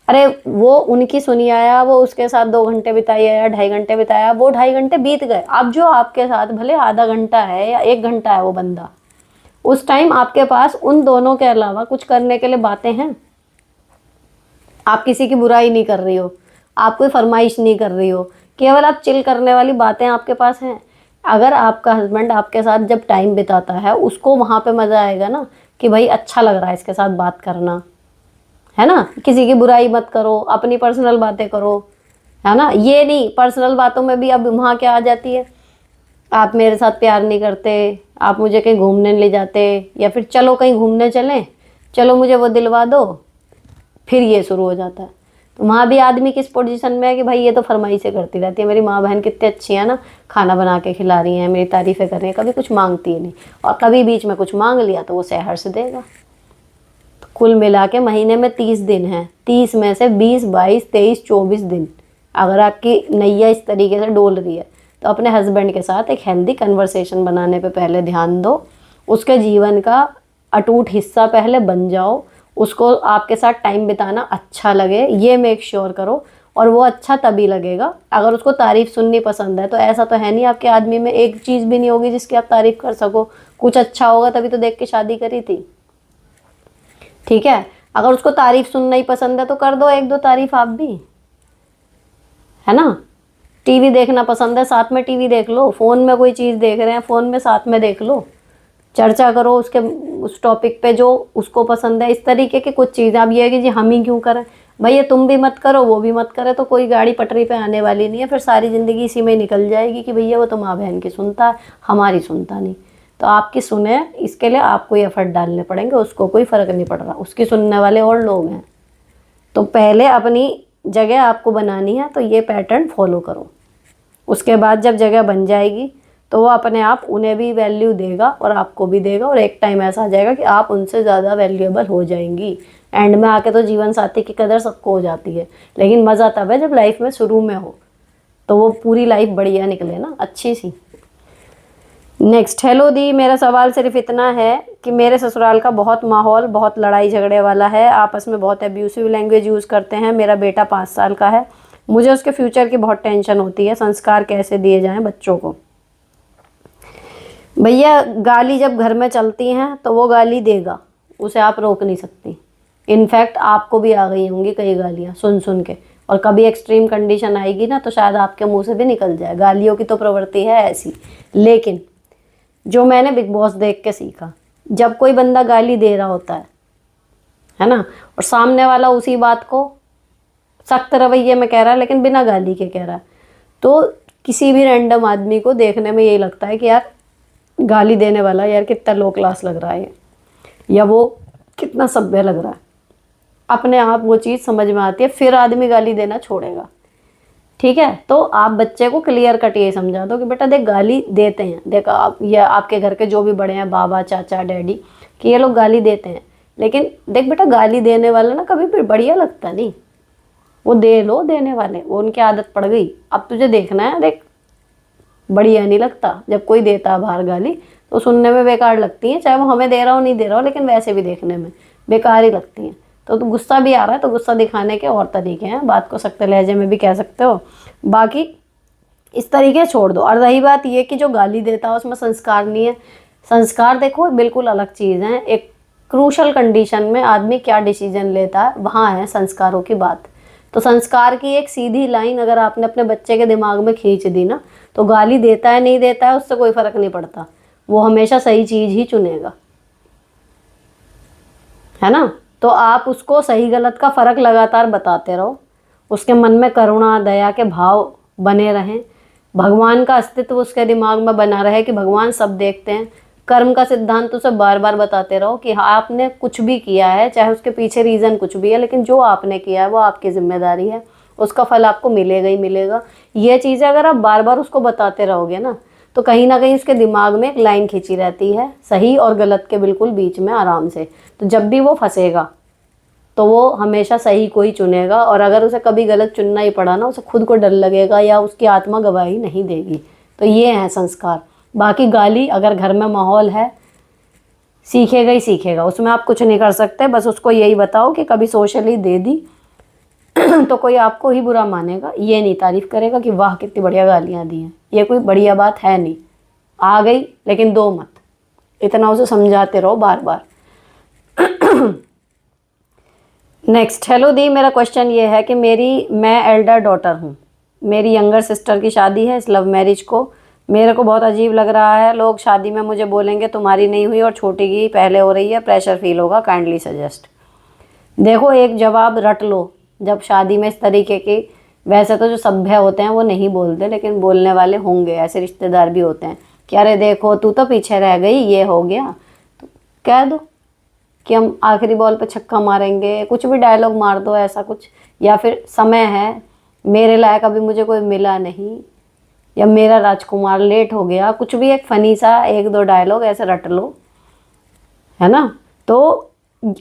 अरे वो उनकी सुनी आया, वो उसके साथ 2 घंटे बिताई आया, 2.5 घंटे बिताया, वो 2.5 घंटे बीत गए। अब जो आपके साथ भले आधा घंटा है या 1 घंटा है वो बंदा, उस टाइम आपके पास उन दोनों के अलावा कुछ करने के लिए बातें हैं? आप किसी की बुराई नहीं कर रही हो, आप कोई फरमाइश नहीं कर रही हो, केवल आप चिल करने वाली बातें आपके पास हैं। अगर आपका हस्बैंड आपके साथ जब टाइम बिताता है, उसको वहाँ पे मज़ा आएगा ना कि भाई अच्छा लग रहा है इसके साथ बात करना, है ना, किसी की बुराई मत करो, अपनी पर्सनल बातें करो, है ना। ये नहीं, पर्सनल बातों में भी अब वहाँ क्या आ जाती है, आप मेरे साथ प्यार नहीं करते, आप मुझे कहीं घूमने नहीं ले जाते, या फिर चलो कहीं घूमने चलें, चलो मुझे वो दिलवा दो, फिर ये शुरू हो जाता है। तो वहाँ भी आदमी किस पोजीशन में है कि भाई ये तो फरमाइशें करती रहती है, मेरी माँ बहन कितनी अच्छी है ना, खाना बना के खिला रही हैं, मेरी तारीफ़ें कर रही हैं, कभी कुछ मांगती है नहीं, और कभी बीच में कुछ मांग लिया तो वो सहर से देगा। तो कुल मिला के महीने में 30 दिन हैं, 30 में से 20, 22, 23, 24 दिन अगर आपकी नैया इस तरीके से डोल रही है, तो अपने हस्बैंड के साथ एक हेल्दी कन्वर्सेशन बनाने पे पहले ध्यान दो, उसके जीवन का अटूट हिस्सा पहले बन जाओ, उसको आपके साथ टाइम बिताना अच्छा लगे, ये मेक श्योर करो। और वो अच्छा तभी लगेगा अगर उसको तारीफ़ सुननी पसंद है। तो ऐसा तो है नहीं आपके आदमी में एक चीज़ भी नहीं होगी जिसकी आप तारीफ़ कर सको, कुछ अच्छा होगा तभी तो देख के शादी करी थी। ठीक है, अगर उसको तारीफ़ सुनना ही पसंद है तो कर दो 1-2 तारीफ़ आप भी, है ना। टीवी देखना पसंद है, साथ में टीवी देख लो, फ़ोन में कोई चीज़ देख रहे हैं, फ़ोन में साथ में देख लो, चर्चा करो उसके उस टॉपिक पे जो उसको पसंद है। इस तरीके की कुछ चीज़ें। अब ये है कि जी हम ही क्यों करें, भैया तुम भी मत करो वो भी मत करे तो कोई गाड़ी पटरी पे आने वाली नहीं है, फिर सारी ज़िंदगी इसी में ही निकल जाएगी कि भैया वो तो माँ बहन की सुनता है, हमारी सुनता नहीं। तो आपकी सुने, इसके लिए आपको ही एफर्ट डालने पड़ेंगे, उसको कोई फ़र्क नहीं पड़ रहा, उसकी सुनने वाले और लोग हैं। तो पहले अपनी जगह आपको बनानी है, तो ये पैटर्न फॉलो करो। उसके बाद जब जगह बन जाएगी तो वो अपने आप उन्हें भी वैल्यू देगा और आपको भी देगा, और एक टाइम ऐसा आ जाएगा कि आप उनसे ज़्यादा वैल्यूएबल हो जाएंगी। एंड में आके तो जीवन साथी की कदर सबको हो जाती है, लेकिन मज़ा तब है जब लाइफ में शुरू में हो, तो वो पूरी लाइफ बढ़िया निकले ना, अच्छी सी। नेक्स्ट, हेलो दी, मेरा सवाल सिर्फ इतना है कि मेरे ससुराल का बहुत माहौल बहुत लड़ाई झगड़े वाला है, आपस में बहुत एब्यूसिव लैंग्वेज यूज़ करते हैं। मेरा बेटा 5 साल का है, मुझे उसके फ्यूचर की बहुत टेंशन होती है, संस्कार कैसे दिए जाएं बच्चों को। भैया गाली जब घर में चलती हैं तो वो गाली देगा, उसे आप रोक नहीं सकती। इनफैक्ट आपको भी आ गई होंगी कई गालियाँ सुन सुन के, और कभी एक्सट्रीम कंडीशन आएगी ना तो शायद आपके मुंह से भी निकल जाए। गालियों की तो प्रवृत्ति है ऐसी। लेकिन जो मैंने बिग बॉस देख के सीखा, जब कोई बंदा गाली दे रहा होता है ना, और सामने वाला उसी बात को सख्त रवैये में कह रहा है लेकिन बिना गाली के कह रहा है, तो किसी भी रैंडम आदमी को देखने में यही लगता है कि यार गाली देने वाला यार कितना लो क्लास लग रहा है, या वो कितना सभ्य लग रहा है। अपने आप वो चीज़ समझ में आती है, फिर आदमी गाली देना छोड़ेगा। ठीक है, तो आप बच्चे को क्लियर कट ये समझा दो कि बेटा देख गाली देते हैं, देख आप या आपके घर के जो भी बड़े हैं, बाबा चाचा डैडी, कि ये लोग गाली देते हैं, लेकिन देख बेटा गाली देने वाला ना कभी भी बढ़िया लगता नहीं। वो दे लो देने वाले, वो उनकी आदत पड़ गई, अब तुझे देखना है, देख बढ़िया नहीं लगता जब कोई देता है बाहर गाली, तो सुनने में बेकार लगती है, चाहे वो हमें दे रहा हो नहीं दे रहा हो, लेकिन वैसे भी देखने में बेकार ही लगती हैं। तो गुस्सा भी आ रहा है तो गुस्सा दिखाने के और तरीके हैं, बात को सख्त लहजे में भी कह सकते हो, बाकी इस तरीके छोड़ दो। और रही बात ये कि जो गाली देता है उसमें संस्कार नहीं है, संस्कार देखो बिल्कुल अलग चीज़ है। एक क्रूशल कंडीशन में आदमी क्या डिसीजन लेता है, वहाँ है संस्कारों की बात। तो संस्कार की एक सीधी लाइन अगर आपने अपने बच्चे के दिमाग में खींच दी ना, तो गाली देता है नहीं देता है उससे कोई फ़र्क नहीं पड़ता, वो हमेशा सही चीज़ ही चुनेगा, है ना। तो आप उसको सही गलत का फ़र्क लगातार बताते रहो, उसके मन में करुणा दया के भाव बने रहें, भगवान का अस्तित्व उसके दिमाग में बना रहे कि भगवान सब देखते हैं। कर्म का सिद्धांत उसे बार बार बताते रहो कि हाँ आपने कुछ भी किया है, चाहे उसके पीछे रीज़न कुछ भी है, लेकिन जो आपने किया है वो आपकी जिम्मेदारी है, उसका फल आपको मिलेगा ही मिलेगा। ये चीज़ें अगर आप बार बार उसको बताते रहोगे ना, तो कहीं ना कहीं उसके दिमाग में एक लाइन खींची रहती है सही और गलत के बिल्कुल बीच में आराम से। तो जब भी वो फंसेगा तो वो हमेशा सही को ही चुनेगा, और अगर उसे कभी गलत चुनना ही पड़ा ना, उसे खुद को डर लगेगा या उसकी आत्मा गवाही नहीं देगी। तो ये है संस्कार। बाकी गाली अगर घर में माहौल है सीखेगा ही सीखेगा, उसमें आप कुछ नहीं कर सकते, बस उसको यही बताओ कि कभी सोशली दे दी तो कोई आपको ही बुरा मानेगा, ये नहीं तारीफ़ करेगा कि वाह कितनी बढ़िया गालियाँ दी हैं, ये कोई बढ़िया बात है नहीं। आ गई लेकिन दो मत, इतना उसे समझाते रहो बार बार। नेक्स्ट, हेलो दी, मेरा क्वेश्चन ये है कि मैं एल्डर डॉटर हूँ, मेरी यंगर सिस्टर की शादी है इस लव मैरिज को। मेरे को बहुत अजीब लग रहा है, लोग शादी में मुझे बोलेंगे तुम्हारी नहीं हुई और छोटी की पहले हो रही है, प्रेशर फील होगा, काइंडली सजेस्ट। देखो एक जवाब रट लो जब शादी में इस तरीके की, वैसे तो जो सभ्य होते हैं वो नहीं बोलते, लेकिन बोलने वाले होंगे, ऐसे रिश्तेदार भी होते हैं कि अरे देखो तू तो पीछे रह गई, ये हो गया, तो कह दो कि हम आखिरी बॉल पे छक्का मारेंगे, कुछ भी डायलॉग मार दो ऐसा कुछ, या फिर समय है, मेरे लायक अभी मुझे कोई मिला नहीं, या मेरा राजकुमार लेट हो गया, कुछ भी एक फ़नी सा 1-2 डायलॉग ऐसे रट लो, है ना। तो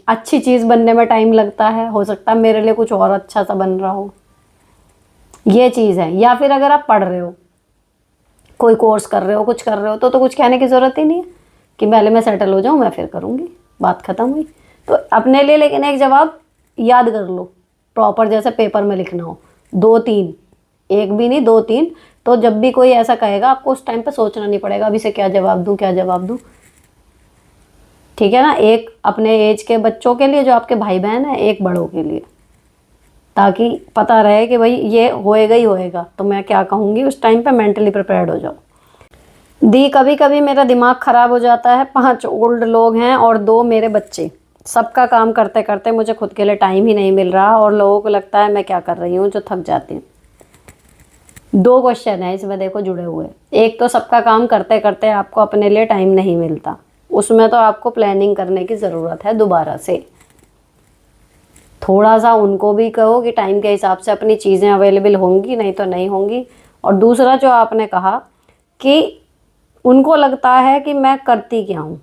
अच्छी चीज़ बनने में टाइम लगता है, हो सकता है मेरे लिए कुछ और अच्छा सा बन रहा हो, ये चीज़ है। या फिर अगर आप पढ़ रहे हो, कोई कोर्स कर रहे हो, कुछ कर रहे हो, तो कुछ कहने की ज़रूरत ही नहीं है कि पहले मैं सेटल हो जाऊँ मैं फिर करूँगी, बात ख़त्म हुई। तो अपने लिए लेकिन एक जवाब याद कर लो प्रॉपर, जैसे पेपर में लिखना हो, 2-3, एक भी नहीं 2-3। तो जब भी कोई ऐसा कहेगा आपको उस टाइम पे सोचना नहीं पड़ेगा अभी से क्या जवाब दूँ क्या जवाब दूँ, ठीक है ना। एक अपने एज के बच्चों के लिए जो आपके भाई बहन है, एक बड़ों के लिए, ताकि पता रहे कि भाई ये होएगा ही होएगा, तो मैं क्या कहूँगी उस टाइम पे मेंटली प्रिपेयर्ड हो जाओ। दी, कभी कभी मेरा दिमाग ख़राब हो जाता है, 5 ओल्ड लोग हैं और 2 मेरे बच्चे, सबका काम करते करते मुझे खुद के लिए टाइम ही नहीं मिल रहा और लोगों को लगता है मैं क्या कर रही हूँ, जो थक जाती हूँ। 2 क्वेश्चन है इसमें देखो जुड़े हुए। एक तो सबका काम करते करते आपको अपने लिए टाइम नहीं मिलता, उसमें तो आपको प्लानिंग करने की ज़रूरत है दोबारा से। थोड़ा सा उनको भी कहो कि टाइम के हिसाब से अपनी चीज़ें अवेलेबल होंगी, नहीं तो नहीं होंगी। और दूसरा जो आपने कहा कि उनको लगता है कि मैं करती क्या हूँ,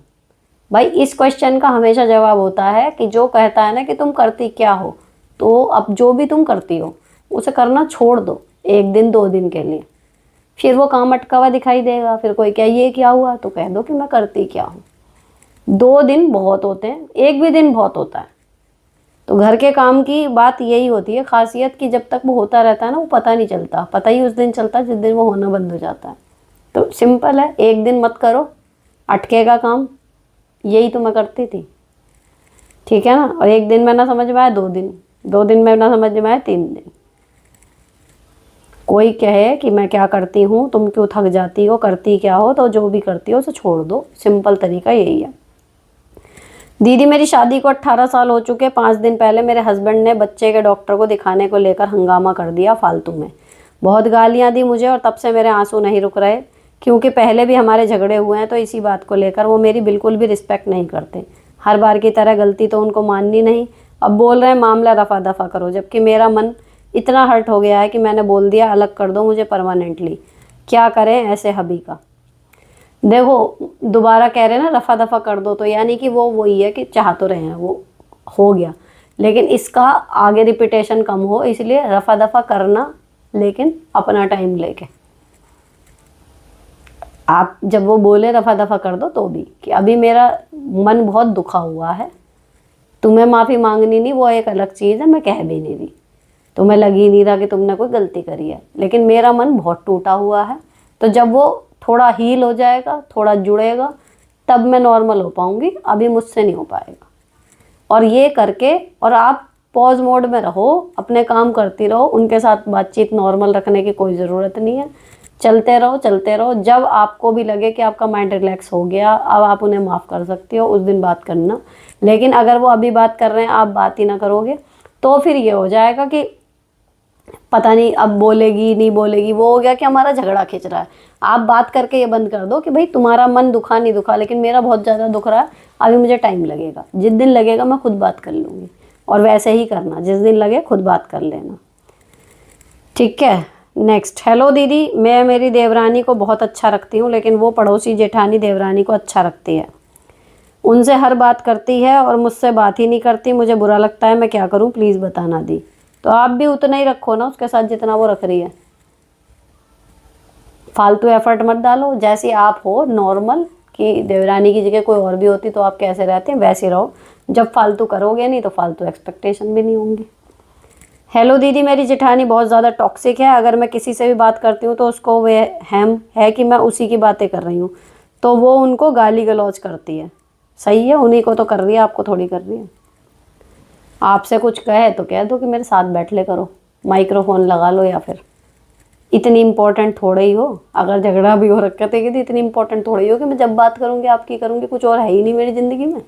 भाई इस क्वेश्चन का हमेशा जवाब होता है कि जो कहता है ना कि तुम करती क्या हो, तो अब जो भी तुम करती हो उसे करना छोड़ दो 1 दिन 2 दिन के लिए, फिर वो काम अटका हुआ दिखाई देगा। फिर कोई क्या ये क्या हुआ, तो कह दो कि मैं करती क्या हूँ। 2 दिन बहुत होते हैं, 1 भी दिन बहुत होता है। तो घर के काम की बात यही होती है खासियत, कि जब तक वो होता रहता है ना, वो पता नहीं चलता। पता ही उस दिन चलता जिस दिन वो होना बंद हो जाता है। तो सिंपल है, 1 दिन मत करो, अटकेगा काम। यही तो मैं करती थी, ठीक है ना। और 1 दिन में ना समझ में आया 2 दिन, 2 दिन में ना समझ में आया 3 दिन। कोई कहे कि मैं क्या करती हूँ, तुम क्यों थक जाती हो, करती क्या हो, तो जो भी करती हो उसे छोड़ दो। सिंपल तरीका यही है। दीदी मेरी शादी को 18 साल हो चुके। 5 दिन पहले मेरे हस्बैंड ने बच्चे के डॉक्टर को दिखाने को लेकर हंगामा कर दिया फालतू में। बहुत गालियां दी मुझे और तब से मेरे आंसू नहीं रुक रहे, क्योंकि पहले भी हमारे झगड़े हुए हैं। तो इसी बात को लेकर वो मेरी बिल्कुल भी रिस्पेक्ट नहीं करते। हर बार की तरह गलती तो उनको माननी नहीं। अब बोल रहे हैं मामला रफा दफा करो, जबकि मेरा मन इतना हर्ट हो गया है कि मैंने बोल दिया अलग कर दो मुझे परमानेंटली। क्या करें ऐसे हबी का। देखो दोबारा कह रहे हैं ना रफा दफा कर दो, तो यानी कि वो वही है कि चाह तो रहे हैं, वो हो गया, लेकिन इसका आगे रिपीटेशन कम हो, इसलिए रफा दफा करना, लेकिन अपना टाइम लेके। आप जब वो बोले रफा दफा कर दो, तो भी कि अभी मेरा मन बहुत दुखा हुआ है, तुम्हें माफ़ी मांगनी नहीं, वो एक अलग चीज़ है, मैं कह भी नहीं रही, तुम्हें लग ही नहीं रहा कि तुमने कोई गलती करी है, लेकिन मेरा मन बहुत टूटा हुआ है। तो जब वो थोड़ा हील हो जाएगा, थोड़ा जुड़ेगा, तब मैं नॉर्मल हो पाऊंगी, अभी मुझसे नहीं हो पाएगा। और ये करके, और आप पॉज मोड में रहो, अपने काम करती रहो, उनके साथ बातचीत नॉर्मल रखने की कोई ज़रूरत नहीं है। चलते रहो चलते रहो, जब आपको भी लगे कि आपका माइंड रिलैक्स हो गया, अब आप उन्हें माफ़ कर सकती हो, उस दिन बात करना। लेकिन अगर वो अभी बात कर रहे हैं, आप बात ही ना करोगे, तो फिर ये हो जाएगा कि पता नहीं अब बोलेगी नहीं बोलेगी, वो हो गया कि हमारा झगड़ा खिंच रहा है। आप बात करके ये बंद कर दो कि भाई तुम्हारा मन दुखा नहीं दुखा, लेकिन मेरा बहुत ज़्यादा दुख रहा है, अभी मुझे टाइम लगेगा, जिस दिन लगेगा मैं खुद बात कर लूँगी। और वैसे ही करना, जिस दिन लगे खुद बात कर लेना, ठीक है। नेक्स्ट, हेलो दीदी, मैं मेरी देवरानी को बहुत अच्छा रखती हूँ, लेकिन वो पड़ोसी जेठानी देवरानी को अच्छा रखती है, उनसे हर बात करती है और मुझसे बात ही नहीं करती। मुझे बुरा लगता है, मैं क्या करूँ प्लीज़ बताना दी। तो आप भी उतना ही रखो ना उसके साथ जितना वो रख रही है, फालतू एफर्ट मत डालो। जैसे आप हो नॉर्मल, कि देवरानी की जगह कोई और भी होती तो आप कैसे रहते हैं वैसे रहो। जब फालतू करोगे नहीं तो फालतू एक्सपेक्टेशन भी नहीं होंगी। हेलो दीदी, मेरी जेठानी बहुत ज़्यादा टॉक्सिक है। अगर मैं किसी से भी बात करती हूँ तो उसको वे हम है कि मैं उसी की बातें कर रही हूँ, तो वो उनको गाली गलौज करती है। सही है, उन्हीं को तो कर रही है, आपको थोड़ी कर रही है। आपसे कुछ कहे तो कह दो कि मेरे साथ बैठ ले करो, माइक्रोफोन लगा लो, या फिर इतनी इंपॉर्टेंट थोड़े ही हो। अगर झगड़ा भी हो रखा है तो इतनी इंपॉर्टेंट थोड़ी ही हो कि मैं जब बात करूँगी आपकी करूँगी, कुछ और है ही नहीं मेरी ज़िंदगी में।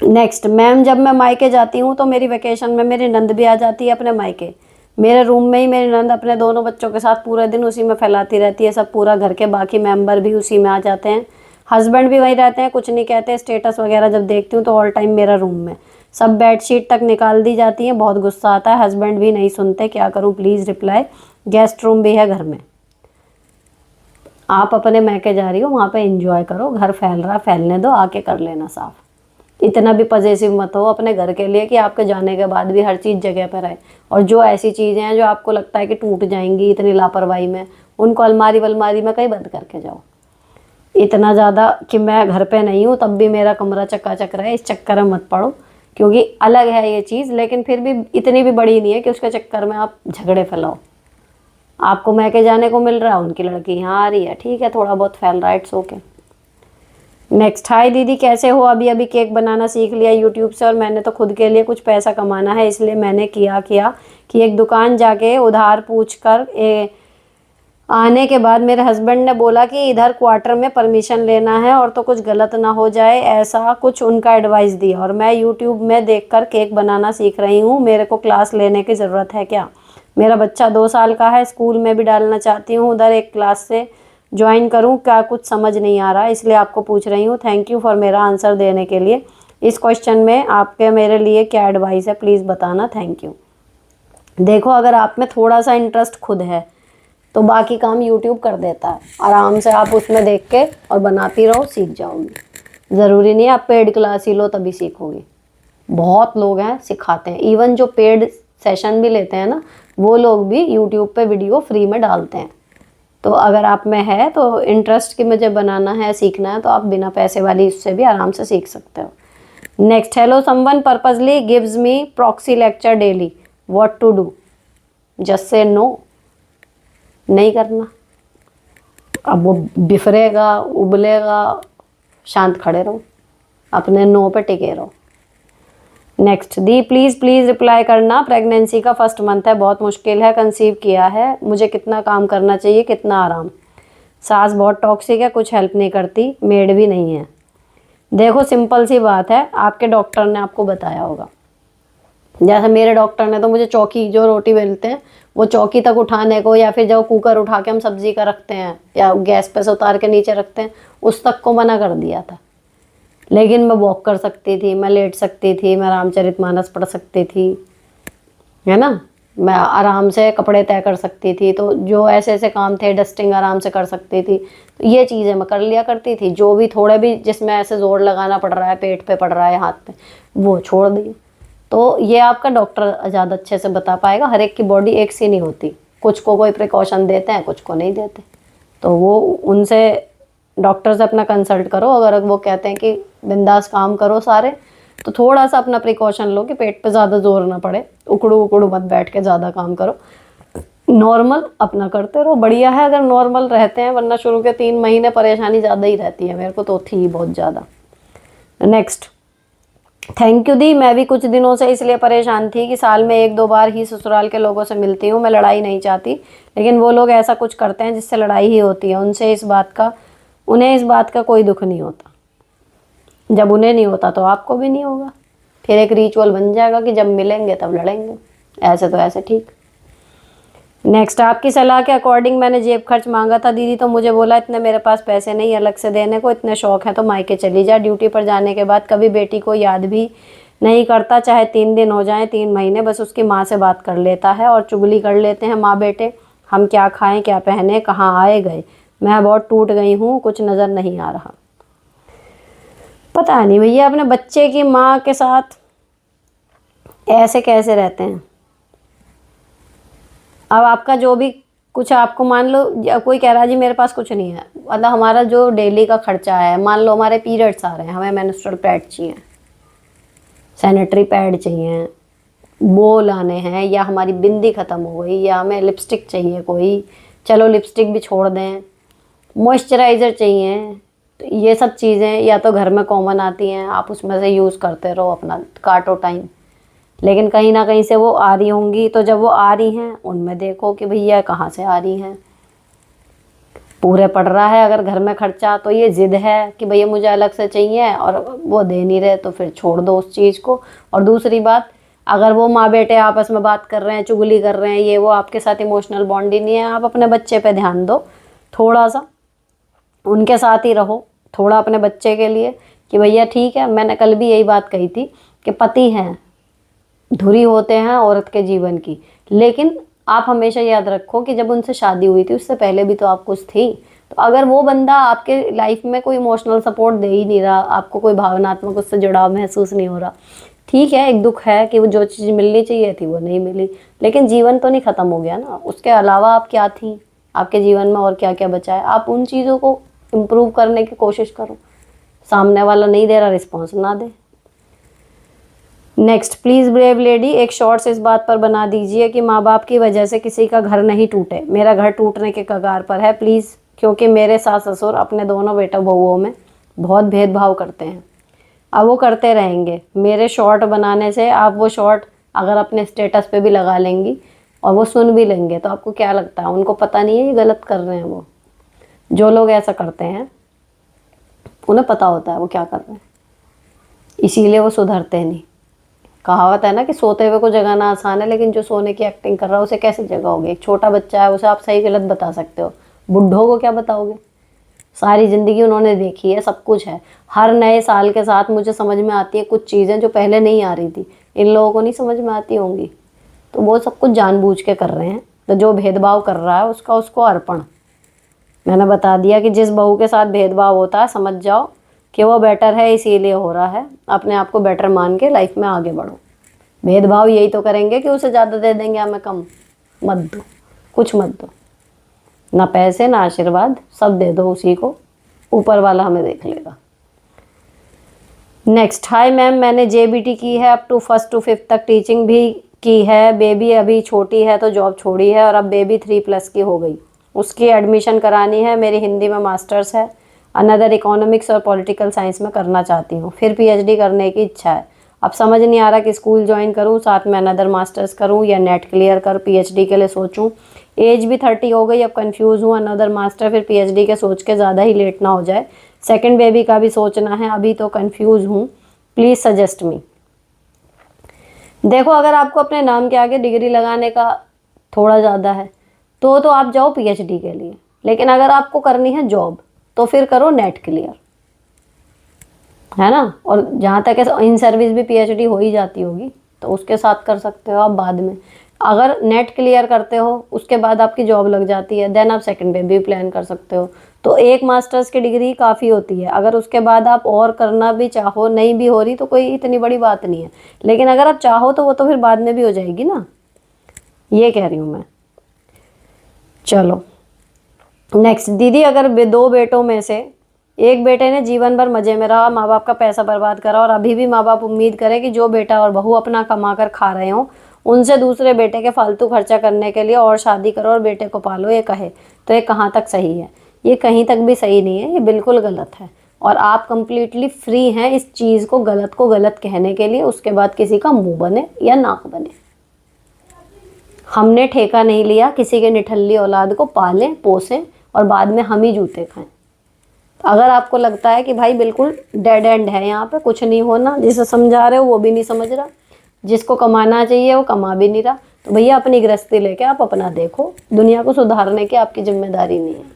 नेक्स्ट, मैम जब मैं मायके जाती हूँ तो मेरी वेकेशन में मेरी नंद भी आ जाती है अपने मायके। मेरे रूम में ही मेरी नंद अपने दोनों बच्चों के साथ पूरे दिन उसी में फैलाती रहती है। सब पूरा घर के बाकी मेंबर भी उसी में आ जाते हैं, हस्बैंड भी वहीं रहते हैं, कुछ नहीं कहते। स्टेटस वगैरह जब देखती हूँ तो ऑल टाइम मेरा रूम में, सब बेडशीट तक निकाल दी जाती है। बहुत गुस्सा आता है, हस्बैंड भी नहीं सुनते, क्या करूँ प्लीज़ रिप्लाई। गेस्ट रूम भी है घर में। आप अपने मैके जा रही हो, वहाँ पे एंजॉय करो, घर फैल रहा फैलने दो, आके कर लेना साफ। इतना भी पजेसिव मत हो अपने घर के लिए कि आपके जाने के बाद भी हर चीज़ जगह पर आए। और जो ऐसी चीज़ें हैं जो आपको लगता है कि टूट जाएंगी इतनी लापरवाही में, उनको अलमारी वलमारी में कहीं बंद करके जाओ। इतना ज़्यादा कि मैं घर पे नहीं हूँ तब भी मेरा कमरा चकाचक रहे, इस चक्कर में मत पड़ो, क्योंकि अलग है ये चीज़, लेकिन फिर भी इतनी भी बड़ी नहीं है कि उसके चक्कर में आप झगड़े फैलाओ। आपको मैके जाने को मिल रहा है, उनकी लड़की यहाँ आ रही है, ठीक है, थोड़ा बहुत फैल रहा है, इट्स ओके। नेक्स्ट, हाय दीदी कैसे हो। अभी अभी केक बनाना सीख लिया यूट्यूब से, और मैंने तो खुद के लिए कुछ पैसा कमाना है, इसलिए मैंने किया कि एक दुकान जाके उधार पूछ कर आने के बाद मेरे हस्बैंड ने बोला कि इधर क्वार्टर में परमिशन लेना है और तो कुछ गलत ना हो जाए, ऐसा कुछ उनका एडवाइस दिया। और मैं यूट्यूब में देखकर केक बनाना सीख रही हूँ, मेरे को क्लास लेने की ज़रूरत है क्या? मेरा बच्चा 2 साल का है, स्कूल में भी डालना चाहती हूँ, उधर एक क्लास से ज्वाइन करूँ क्या? कुछ समझ नहीं आ रहा, इसलिए आपको पूछ रही हूँ। थैंक यू फॉर मेरा आंसर देने के लिए। इस क्वेश्चन में आपके मेरे लिए क्या एडवाइस है, प्लीज़ बताना। Thank you. देखो, अगर आप में थोड़ा सा इंटरेस्ट खुद है तो बाकी काम यूट्यूब कर देता है, आराम से आप उसमें देख के और बनाती रहो, सीख जाओगी। ज़रूरी नहीं है आप पेड क्लास ही लो तभी सीखोगे। बहुत लोग हैं सिखाते हैं, इवन जो पेड सेशन भी लेते हैं ना, वो लोग भी यूट्यूब पे वीडियो फ्री में डालते हैं। तो अगर आप में है तो इंटरेस्ट कि मुझे बनाना है, सीखना है, तो आप बिना पैसे वाली इससे भी आराम से सीख सकते हो। Next, hello someone purposely gives me proxy lecture daily, what to do? Just say no, नहीं करना। अब वो बिफरेगा, उबलेगा, शांत खड़े रहो, अपने नो पे टिके रहो। Next, the please please reply करना, प्रेगनेंसी का फर्स्ट मंथ है, बहुत मुश्किल है, कंसीव किया है, मुझे कितना काम करना चाहिए, कितना आराम? सास बहुत टॉक्सिक है, कुछ हेल्प नहीं करती, मेड भी नहीं है। देखो, सिंपल सी बात है, आपके डॉक्टर ने आपको बताया होगा। जैसे मेरे डॉक्टर ने तो मुझे चौकी, जो रोटी बेलते हैं वो चौकी तक उठाने को, या फिर जो कुकर उठा के हम सब्जी का रखते हैं या गैस पे से उतार के नीचे रखते हैं, उस तक को मना कर दिया था। लेकिन मैं वॉक कर सकती थी, मैं लेट सकती थी, मैं रामचरितमानस पढ़ सकती थी, है ना, मैं आराम से कपड़े तय कर सकती थी। तो जो ऐसे ऐसे काम थे, डस्टिंग आराम से कर सकती थी, तो ये चीज़ें मैं कर लिया करती थी। जो भी थोड़े भी जिसमें ऐसे जोर लगाना पड़ रहा है, पेट पे पड़ रहा है, हाथ पे, वो छोड़ दिए। तो ये आपका डॉक्टर ज़्यादा अच्छे से बता पाएगा। हर एक की बॉडी एक सी नहीं होती, कुछ को कोई प्रिकॉशन देते हैं, कुछ को नहीं देते। तो वो उनसे, डॉक्टर से अपना कंसल्ट करो। अगर वो कहते हैं कि बिंदास काम करो सारे, तो थोड़ा सा अपना प्रिकॉशन लो कि पेट पे ज़्यादा जोर ना पड़े, उकड़ू उकड़ू मत बैठ के ज़्यादा काम करो, नॉर्मल अपना करते रहो। बढ़िया है अगर नॉर्मल रहते हैं, वरना शुरू के 3 महीने परेशानी ज़्यादा ही रहती है, मेरे को तो थी बहुत ज़्यादा। नेक्स्ट, थैंक यू दी, मैं भी कुछ दिनों से इसलिए परेशान थी कि साल में 1-2 बार ही ससुराल के लोगों से मिलती हूँ। मैं लड़ाई नहीं चाहती, लेकिन वो लोग ऐसा कुछ करते हैं जिससे लड़ाई ही होती है। उन्हें इस बात का कोई दुख नहीं होता। जब उन्हें नहीं होता तो आपको भी नहीं होगा। फिर एक रिचुअल बन जाएगा कि जब मिलेंगे तब लड़ेंगे। ऐसे तो ऐसे ठीक। नेक्स्ट, आपकी सलाह के अकॉर्डिंग मैंने जेब खर्च मांगा था दीदी, तो मुझे बोला इतने मेरे पास पैसे नहीं अलग से देने को, इतने शौक है तो मायके चली जा। ड्यूटी पर जाने के बाद कभी बेटी को याद भी नहीं करता, चाहे 3 दिन हो जाए, 3 महीने, बस उसकी माँ से बात कर लेता है और चुगली कर लेते हैं माँ बेटे। हम क्या खाएं, क्या पहने, कहाँ आए गए। मैं बहुत टूट गई हूँ, कुछ नज़र नहीं आ रहा। पता नहीं भैया, अपने बच्चे की माँ के साथ ऐसे कैसे रहते हैं। अब आपका जो भी कुछ, आपको मान लो कोई कह रहा है जी मेरे पास कुछ नहीं है, मतलब हमारा जो डेली का खर्चा है, मान लो हमारे पीरियड्स आ रहे हैं, हमें मेंस्ट्रुअल पैड चाहिए, सैनिटरी पैड चाहिए, वो लाने हैं, या हमारी बिंदी ख़त्म हो गई, या हमें लिपस्टिक चाहिए कोई, चलो लिपस्टिक भी छोड़ दें, मॉइस्चराइज़र चाहिए। तो ये सब चीज़ें या तो घर में कॉमन आती हैं, आप उसमें से यूज़ करते रहो, अपना काटो टाइम। लेकिन कहीं ना कहीं से वो आ रही होंगी, तो जब वो आ रही हैं उनमें देखो कि भैया कहाँ से आ रही हैं। पूरे पड़ रहा है अगर घर में खर्चा, तो ये जिद है कि भैया मुझे अलग से चाहिए और वो दे नहीं रहे, तो फिर छोड़ दो उस चीज़ को। और दूसरी बात, अगर वो माँ बेटे आपस में बात कर रहे हैं, चुगली कर रहे हैं, ये वो आपके साथ इमोशनल बॉन्ड ही नहीं है, आप अपने बच्चे पे ध्यान दो, थोड़ा सा उनके साथ ही रहो, थोड़ा अपने बच्चे के लिए, कि भैया ठीक है। मैंने कल भी यही बात कही थी कि पति हैं, धुरी होते हैं औरत के जीवन की, लेकिन आप हमेशा याद रखो कि जब उनसे शादी हुई थी उससे पहले भी तो आप कुछ थी। तो अगर वो बंदा आपके लाइफ में कोई इमोशनल सपोर्ट दे ही नहीं रहा, आपको कोई भावनात्मक उससे जुड़ाव महसूस नहीं हो रहा, ठीक है, एक दुख है कि वो जो चीज़ मिलनी चाहिए थी वो नहीं मिली, लेकिन जीवन तो नहीं ख़त्म हो गया ना। उसके अलावा आप क्या थी, आपके जीवन में और क्या क्या बचा है, आप उन चीज़ों को इम्प्रूव करने की कोशिश करो। सामने वाला नहीं दे रहा, रिस्पॉन्स ना दे। नेक्स्ट, प्लीज़ ब्रेव लेडी, एक शॉर्ट्स इस बात पर बना दीजिए कि माँ बाप की वजह से किसी का घर नहीं टूटे। मेरा घर टूटने के कगार पर है प्लीज़, क्योंकि मेरे सास ससुर अपने दोनों बेटा बहुओं में बहुत भेदभाव करते हैं। अब वो करते रहेंगे। मेरे शॉर्ट बनाने से आप वो शॉर्ट अगर अपने स्टेटस पे भी लगा लेंगी और वो सुन भी लेंगे तो आपको क्या लगता है उनको पता नहीं है ये गलत कर रहे हैं? वो जो लोग ऐसा करते हैं उन्हें पता होता है वो क्या कर रहे हैं, इसीलिए वो सुधरते नहीं। कहावत है ना कि सोते हुए को जगाना आसान है, लेकिन जो सोने की एक्टिंग कर रहा है उसे कैसे जगाओगे? एक छोटा बच्चा है, उसे आप सही गलत बता सकते हो, बुढ़ों को क्या बताओगे? सारी ज़िंदगी उन्होंने देखी है, सब कुछ है। हर नए साल के साथ मुझे समझ में आती है कुछ चीज़ें जो पहले नहीं आ रही थी, इन लोगों को नहीं समझ में आती होंगी। तो वो सब कुछ जानबूझ के कर रहे हैं। तो जो भेदभाव कर रहा है उसका उसको अर्पण। मैंने बता दिया कि जिस बहू के साथ भेदभाव होता है समझ जाओ कि वो बेटर है, इसीलिए हो रहा है। अपने आप को बेटर मान के लाइफ में आगे बढ़ो। भेदभाव यही तो करेंगे कि उसे ज़्यादा दे देंगे, हमें कम मत दो, कुछ मत दो, ना पैसे ना आशीर्वाद, सब दे दो उसी को, ऊपर वाला हमें देख लेगा। नेक्स्ट, हाय मैम, मैंने JBT की है, up to 1st to 5th तक टीचिंग भी की है। बेबी अभी छोटी है तो जॉब छोड़ी है, और अब बेबी 3+ की हो गई। उसकी एडमिशन करानी है। मेरी हिंदी में मास्टर्स है, अनदर इकोनॉमिक्स और पॉलिटिकल साइंस में करना चाहती हूँ। फिर PhD करने की इच्छा है। अब समझ नहीं आ रहा कि स्कूल ज्वाइन करूँ, साथ में अनदर मास्टर्स करूँ, या नेट क्लियर कर PhD के लिए सोचूं। एज भी 30 हो गई, अब कंफ्यूज हूँ। अनदर मास्टर फिर PhD के सोच के ज़्यादा ही लेट ना हो जाए। सेकंड बेबी का भी सोचना है, अभी तो कंफ्यूज हूँ, प्लीज़ सजेस्ट मी। देखो, अगर आपको अपने नाम के आगे डिग्री लगाने का थोड़ा ज़्यादा है तो आप जाओ PhD के लिए। लेकिन अगर आपको करनी है जॉब तो फिर करो नेट क्लियर, है ना। और जहाँ तक है इन सर्विस भी PhD हो ही जाती होगी, तो उसके साथ कर सकते हो आप बाद में। अगर नेट क्लियर करते हो उसके बाद आपकी जॉब लग जाती है, देन आप सेकंड बेबी प्लान कर सकते हो। तो एक मास्टर्स की डिग्री काफ़ी होती है। अगर उसके बाद आप और करना भी चाहो, नहीं भी हो रही तो कोई इतनी बड़ी बात नहीं है। लेकिन अगर आप चाहो तो वो तो फिर बाद में भी हो जाएगी ना, ये कह रही हूँ मैं। चलो नेक्स्ट, दीदी अगर 2 बेटों में से एक बेटे ने जीवन भर मजे में रहा, माँ बाप का पैसा बर्बाद करा, और अभी भी माँ बाप उम्मीद करे कि जो बेटा और बहू अपना कमा कर खा रहे हो उनसे दूसरे बेटे के फालतू खर्चा करने के लिए और शादी करो और बेटे को पालो, ये कहे, तो ये कहाँ तक सही है? ये कहीं तक भी सही नहीं है, ये बिल्कुल गलत है। और आप कंप्लीटली फ्री हैं इस चीज़ को गलत कहने के लिए, उसके बाद किसी का मुँह बने या नाक बने। हमने ठेका नहीं लिया किसी के निठल्ली औलाद को पालें पोसें और बाद में हम ही जूते खाएं। अगर आपको लगता है कि भाई बिल्कुल डेड एंड है, यहाँ पे कुछ नहीं होना, जिसे समझा रहे हो वो भी नहीं समझ रहा, जिसको कमाना चाहिए वो कमा भी नहीं रहा, तो भैया अपनी गृहस्थी लेके आप अपना देखो, दुनिया को सुधारने की आपकी जिम्मेदारी नहीं है।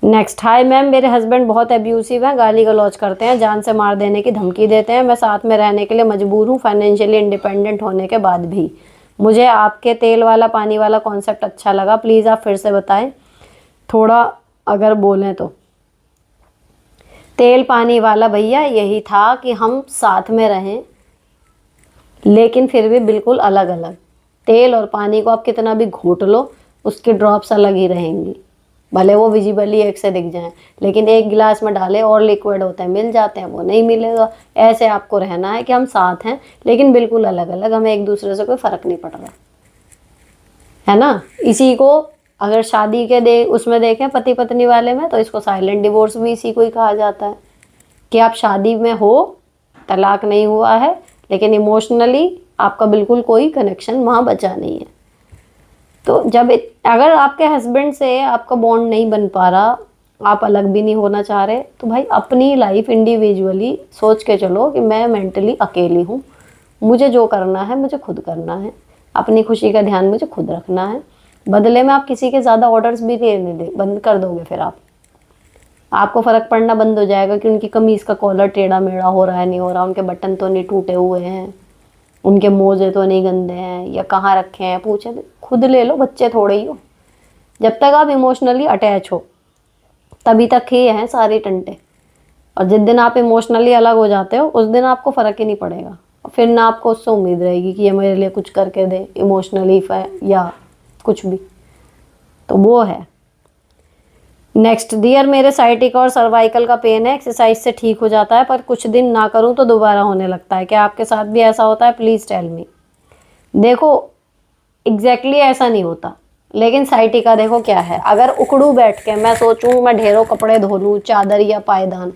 नेक्स्ट, हाय मैम, मेरे हस्बैंड बहुत एब्यूसिव हैं, गाली गलौज करते हैं, जान से मार देने की धमकी देते हैं। मैं साथ में रहने के लिए मजबूर हूँ, फाइनेंशियली इंडिपेंडेंट होने के बाद भी। मुझे आपके तेल वाला पानी वाला कॉन्सेप्ट अच्छा लगा, प्लीज़ आप फिर से बताएं थोड़ा अगर बोलें तो। तेल पानी वाला भैया यही था कि हम साथ में रहें लेकिन फिर भी बिल्कुल अलग अलग। तेल और पानी को आप कितना भी घोट लो उसकी ड्रॉप्स अलग ही रहेंगी, भले वो विजिबली एक से दिख जाएं, लेकिन एक गिलास में डाले और लिक्विड होते हैं, मिल जाते हैं, वो नहीं मिलेगा। ऐसे आपको रहना है कि हम साथ हैं लेकिन बिल्कुल अलग अलग, हमें एक दूसरे से कोई फ़र्क नहीं पड़ रहा, है ना। इसी को अगर शादी के उसमें देखें पति पत्नी वाले में, तो इसको साइलेंट डिवोर्स भी इसी को ही कहा जाता है कि आप शादी में हो, तलाक नहीं हुआ है, लेकिन इमोशनली आपका बिल्कुल कोई कनेक्शन वहाँ बचा नहीं है। तो जब अगर आपके हस्बैंड से आपका बॉन्ड नहीं बन पा रहा, आप अलग भी नहीं होना चाह रहे, तो भाई अपनी लाइफ इंडिविजुअली सोच के चलो कि मैं मेंटली अकेली हूँ, मुझे जो करना है मुझे खुद करना है, अपनी खुशी का ध्यान मुझे खुद रखना है। बदले में आप किसी के ज़्यादा ऑर्डर्स भी देने बंद कर दोगे, फिर आपको फ़र्क पड़ना बंद हो जाएगा कि उनकी कमीज़ का कॉलर टेढ़ा मेढ़ा हो रहा है नहीं हो रहा, उनके बटन तो नहीं टूटे हुए हैं, उनके मोजे तो नहीं गंदे हैं, या कहाँ रखे हैं पूछे, खुद ले लो, बच्चे थोड़े ही हो। जब तक आप इमोशनली अटैच हो तभी तक ही हैं सारी टंटे, और जिस दिन आप इमोशनली अलग हो जाते हो उस दिन आपको फ़र्क ही नहीं पड़ेगा, और फिर ना आपको उससे उम्मीद रहेगी कि ये मेरे लिए कुछ करके दे इमोशनली या कुछ भी। तो वो है। नेक्स्ट, डियर, मेरे साइटिका और सर्वाइकल का पेन है, एक्सरसाइज से ठीक हो जाता है पर कुछ दिन ना करूं तो दोबारा होने लगता है, क्या आपके साथ भी ऐसा होता है? Please tell me. देखो, एग्जैक्टली ऐसा नहीं होता, लेकिन साइटिका देखो क्या है, अगर उकड़ू बैठ के मैं सोचूं मैं ढेरों कपड़े धो लूँ, चादर या पायदान,